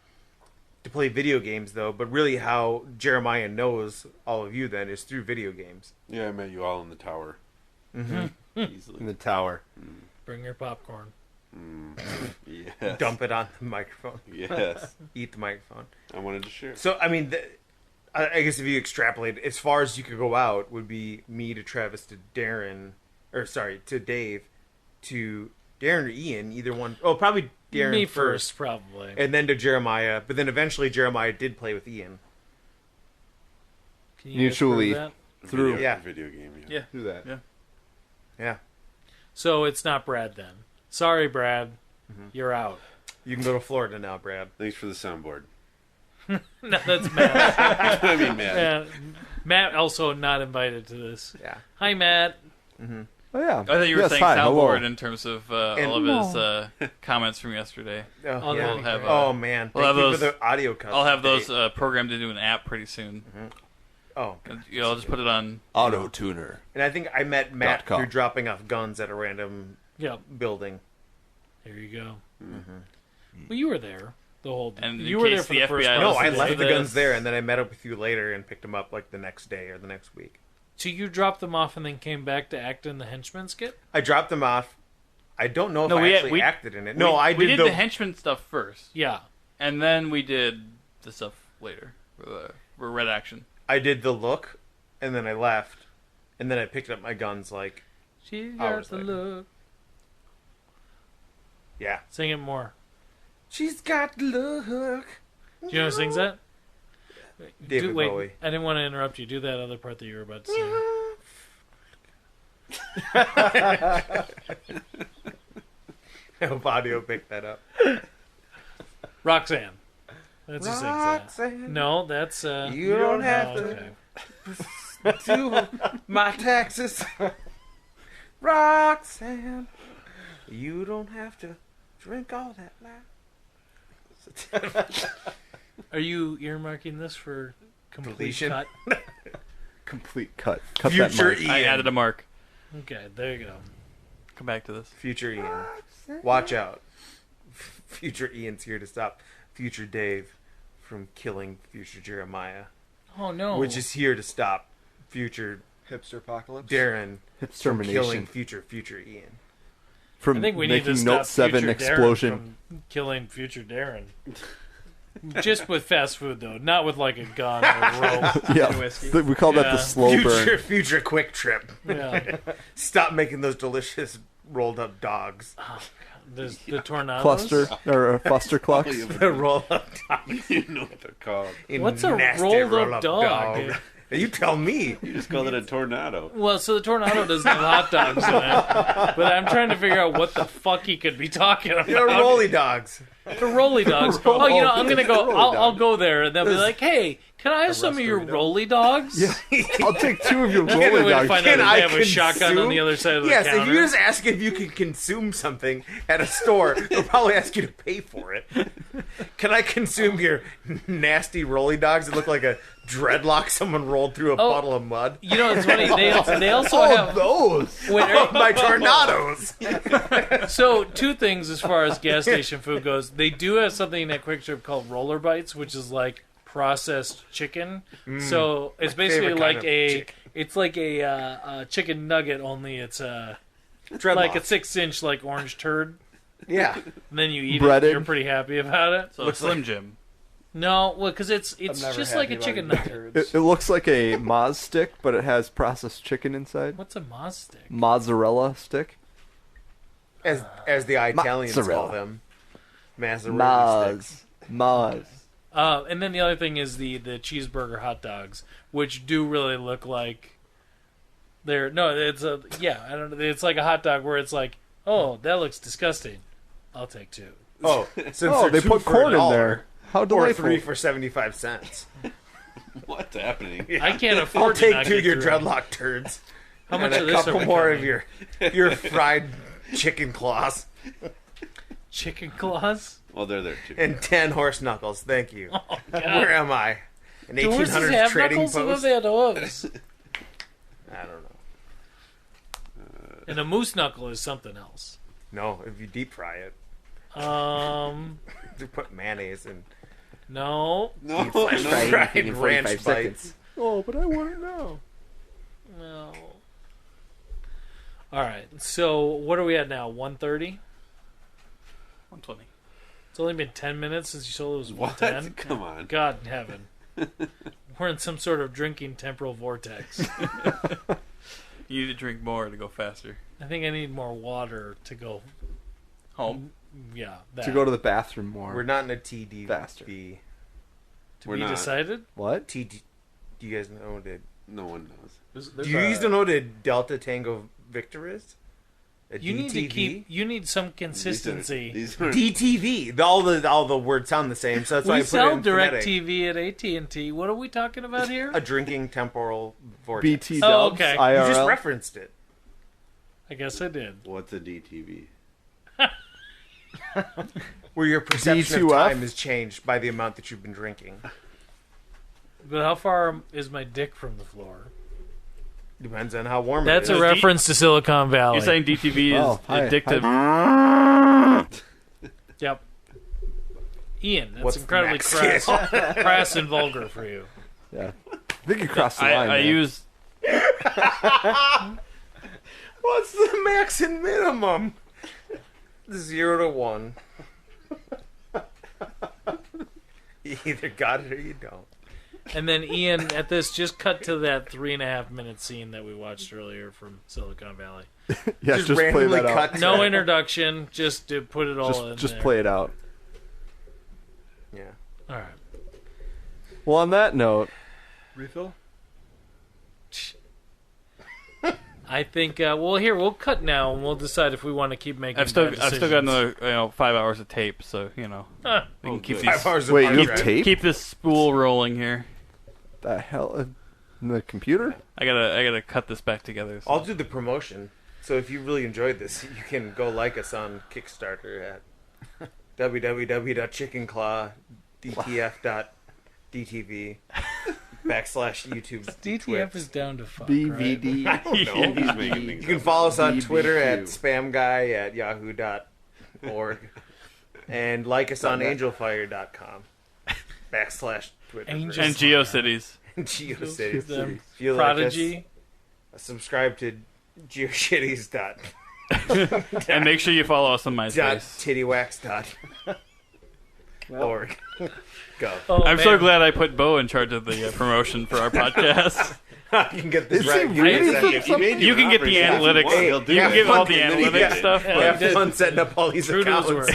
to play video games though. But really, how Jeremiah knows all of you then is through video games. Yeah, I met you all in the tower. In Easily. the tower. Bring your popcorn. Yes. Dump it on the microphone. Yes. Eat the microphone. I wanted to share. So, I mean, I guess if you extrapolate, as far as you could go out, would be me to Travis to Darin, to Dave, to Darin or Ian, either one. Oh, probably Darin Me first, probably. and then to Jeremiah. But then eventually Jeremiah did play with Ian. Can you Mutually. guys prove that? Through. Video, Yeah. video game. Yeah. Do that. Yeah. Yeah. So it's not Brad then. Sorry, Brad. You're out. You can go to Florida now, Brad. Thanks for the soundboard. No, that's Matt. I mean, man. Matt also not invited to this. Yeah. Hi, Matt. Oh yeah. I thought you were Yes, saying hi, hello. soundboard in terms of all of his comments from yesterday. Oh, yeah. We'll have, oh man. we'll Thank have you those- for the audio cuts. I'll have today. those programmed into an app pretty soon. Oh. I'll just put it on. Auto tuner. And I think I met Matt .com. through dropping off guns at a random Yep. building. There you go. Well, you were there the whole. And in you were there case for the the first. FBI No, month I of left the this. guns there, and then I met up with you later and picked them up like the next day or the next week. So you dropped them off and then came back to act in the henchman skit. I dropped them off. I don't know if No, I we- actually we- acted in it. No, I we did did the henchman stuff first, Yeah. and then we did the stuff later for Red Action. I did the look, and then I left, and then I picked up my guns. Like, She Hours got the later. look. yeah, Sing it more. she's got the look. Do you know who sings that? David wait, Bowie. I didn't want to interrupt you. Do that other part that you were about to sing. I hope audio picked that up. Roxanne. That's who sings that. Roxanne, No, that's you don't have oh, to okay. do my taxes. Roxanne, you don't have to drink all that now. Are you earmarking this for complete Deletion. cut? Complete cut. Cut Future that mic. I Ian. added a mark. Okay, there you go. Come back to this. Future Ian. Watch out. Future Ian's here to stop Future Dave from killing Future Jeremiah, Oh no. which is here to stop Future Hipster apocalypse. Darren from Extermination. killing Future Ian. From I think we need to making stop Note 7 future explosion. Darren from killing future Darren. Just with fast food though, not with like a gun or a rope. Yeah. whiskey. We call that Yeah. the slow burn. Future Quick Trip. Yeah. Stop making those delicious rolled up dogs. There's the tornadoes. Cluster or Fuster Clucks. The roll up dogs. You know what they're called. What's a Nasty rolled up roll-up dog? You tell me. You just call it a tornado. Well, so the tornado doesn't have hot dogs in it, but I'm trying to figure out what the fuck he could be talking about. They're rolly dogs. The rolly dogs. Oh, you know, I'm gonna go. Rolly I'll dog. go there, and they'll be like, "Hey, can I have some of your Rust-Dorito. rolly dogs?" Yeah. I'll take 2 of your That's a good rolling way to dogs. find out Can if I they have a shotgun on consume? the other side of the Yes, counter. if you just ask if you can consume something at a store, they'll probably ask you to pay for it. Can I consume your nasty rolly dogs that look like a dreadlock someone rolled through a Oh. puddle of mud? You know, it's funny. They also have. those! Wait, Oh, my tornadoes! So, 2 things as far as gas station food goes. They do have something at Quick Trip called Roller Bites, which is like processed chicken. So it's basically favorite kind like of a chicken. it's like a chicken nugget, only it's Dreadlock. like a 6-inch like orange turd. Yeah. And then you eat Breaded. it. You're pretty happy about it. So Slim Jim. No, well, because it's I'm never just like a happy chicken about nugget. turds. It looks like a Moz stick, but it has processed chicken inside. What's a Moz stick? Mozzarella stick. As the Italians call Mozzarella. them. Mazzarella sticks. Moz. And then the other thing is the cheeseburger hot dogs, which do really look like they're it's a I don't know, it's like a hot dog where it's like, oh, that looks disgusting. I'll take 2. Oh, since Oh, they're they 2 put for corn in $1, there. How Or delightful. 3 for 75 cents. What's happening? I can't I'll afford to take not 2 of get your through. dreadlock turds. How much and of a this couple are we more of covering? your fried chicken claws. Chicken claws? Well, they're there too. And 10 horse knuckles. Thank you. Oh, God. Where am I? An Do horses 1800s have trading knuckles? Some of post? they had hooves. I don't know. And a moose knuckle is something else. No, if you deep fry it, they put mayonnaise and No, No. no. fried ranch bites. Oh, but I want to know. No. All right. So what are we at now? 1:30. 120. It's only been 10 minutes since you told it was What? 110. Come on. God in heaven. We're in some sort of drinking temporal vortex. You need to drink more to go faster. I think I need more water to go. Home. Yeah. That. To go to the bathroom more. We're not in a TD. Faster. to we're be not. decided. What? TD. Do you guys know what it? No one knows. Do you guys know what a Delta Tango Victor is? You need to keep. You need some consistency. These are DTV. All the words sound the same, so that's why I We put it sell in phonetic. DirecTV at AT&T. What are we talking about here? A drinking temporal vortex. BT Oh, dubs, okay. IRL. You just referenced it. I guess I did. what's a DTV? Where your perception of D2F? time is changed by the amount that you've been drinking. But how far is my dick from the floor? Depends on how warm That's it a is. reference to Silicon Valley. You're saying DTV is Oh, hi. addictive. Yep. Ian, that's What's the incredibly max crass, scale? crass and vulgar for you. Yeah. I think you crossed the line. I man. use What's the max and minimum? 0 to 1. You either got it or you don't. And then Ian, at this, just cut to that 3.5-minute scene that we watched earlier from Silicon Valley. Yeah, just play randomly that out. cut No to- introduction, just to put it all in Just there. play it out. Yeah. All right. Well, on that note, Refill? I think we'll cut now and we'll decide if we want to keep making. I've still bad got decisions. another 5 hours of tape, so we Huh. can keep good. 5 hours of wait, hard you have drive. tape? keep this spool rolling here. The hell? In the computer? I gotta cut this back together. So. I'll do the promotion. So if you really enjoyed this, you can go like us on Kickstarter at www.chickenclawdtf.dtv /YouTube. DTF is down to fuck. BVD. I don't know. He's making things You can up. follow us on BBQ. Twitter at spamguy@yahoo.org and like us on angelfire.com /Twitter. Angel- And GeoCities. GeoCities. Them. If you Prodigy. like us, subscribe to geoshitties. And make sure you follow us on MySpace. tittywax.org. Go. Oh, I'm man. so glad I put Beau in charge of the promotion for our podcast. You can get this Is right. he really Give me a from second. You can get the analytics. He'll do You can it. get all the Yeah. analytics stuff. Yeah. Have did. fun setting up all these True to his accounts.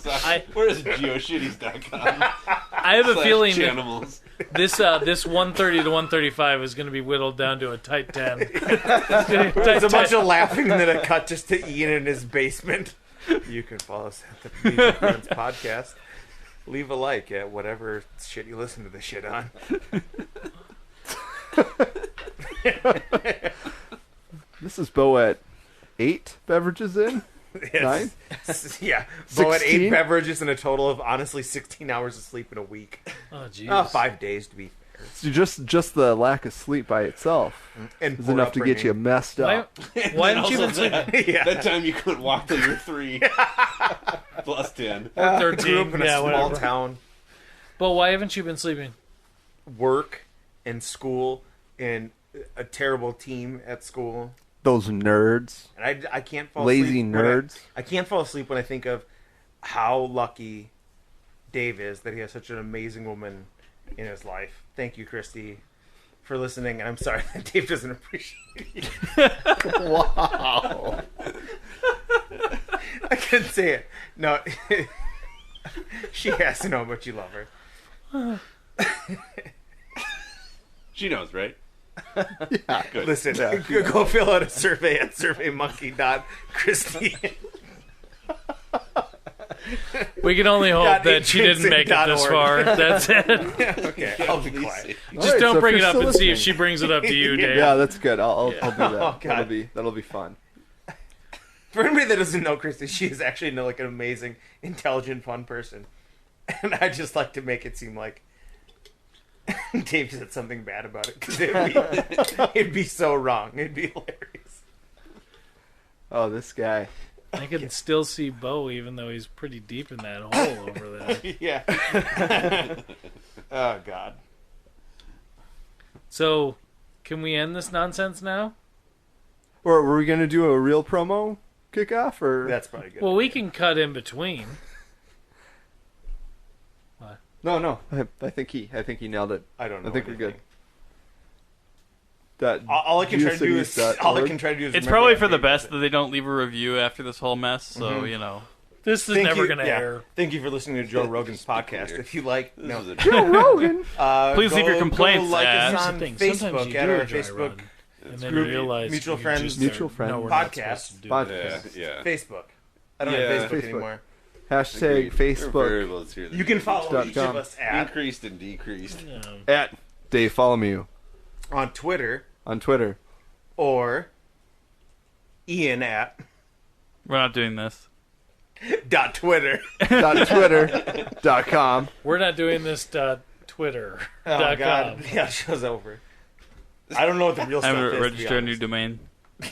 word. Where is geoshitties.com? I have a feeling that Chanimals. this 130 to 135 is going to be whittled down to a tight 10. There's a bunch of laughing and then a cut just to Ian in his basement. You can follow us at the Beach Friends Podcast. Leave a like at whatever shit you listen to this shit on. This is Beau at 8 beverages in. Yes. Yeah. Beau at 8 16? beverages and a total of honestly 16 hours of sleep in a week. Oh, jeez. 5 days to be fair. So just the lack of sleep by itself And is enough to get you messed Why, up. why haven't you been sleeping? Yeah. That time you couldn't walk till you're 3. Plus 10. Or Grew 13. up in a Yeah, small whatever. town. But why haven't you been sleeping? Work and school and a terrible team at school. Those nerds. And I can't fall Lazy asleep. nerds. I can't fall asleep when I think of how lucky Dave is that he has such an amazing woman in his life. Thank you, Christy, for listening. And I'm sorry that Dave doesn't appreciate you. Wow. I couldn't say it. No. She has to know how much you love her. She knows, right? Yeah. Good. Listen, go fill out a survey at surveymonkey.christy. We can only hope that she didn't make it this far. .org. That's it. Okay, I'll be quiet. Just Alright, don't so bring if it you're up still and see if listening- she brings it up to you, Dave. Yeah, that's good. I'll do that. Oh, God. That'll be fun. For anybody that doesn't know Christy, she is actually like an amazing, intelligent, fun person. And I just like to make it seem like Dave said something bad about it because it'd be so wrong. It'd be hilarious. Oh, this guy. I can still see Beau even though he's pretty deep in that hole over there. Yeah. Oh God. So, can we end this nonsense now? Or were we gonna do a real promo kickoff? Or That's probably good. Well, we can cut in between. no. I think he nailed it. I don't know. I think we're anything. good. That All I can try to do is geocities.org. all I can try to do is It's remember probably that for the Dave best does that they don't leave a review after this whole mess. So This is Thank never you- going to yeah. air. Thank you for listening to Joe Rogan's podcast. If you like, This no. is a Joe Rogan. Please leave your Go complaints like at- us Here's on the thing, sometimes Facebook you at do our a dry Facebook run. And then Group- realize mutual you friends- just Mutual are- friends. No, we're not Podcast. supposed to do Podcast. this. Yeah. Facebook. I don't Yeah. have Facebook Facebook. anymore. Hashtag Agreed. There are Facebook variables here that You can need to be follow tweaked. each of us at Increased and decreased. Yeah. at Dave Follow Me on Twitter on Twitter. or Ian at We're not doing this. .Twitter. .twitter.com. We're not doing this. Twitter. Oh God, yeah, show's over. I don't know what the real I'm stuff going is. to register a new domain. All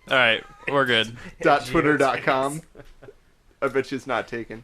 right, we're good. .twitter.com. I bet you it's not taken.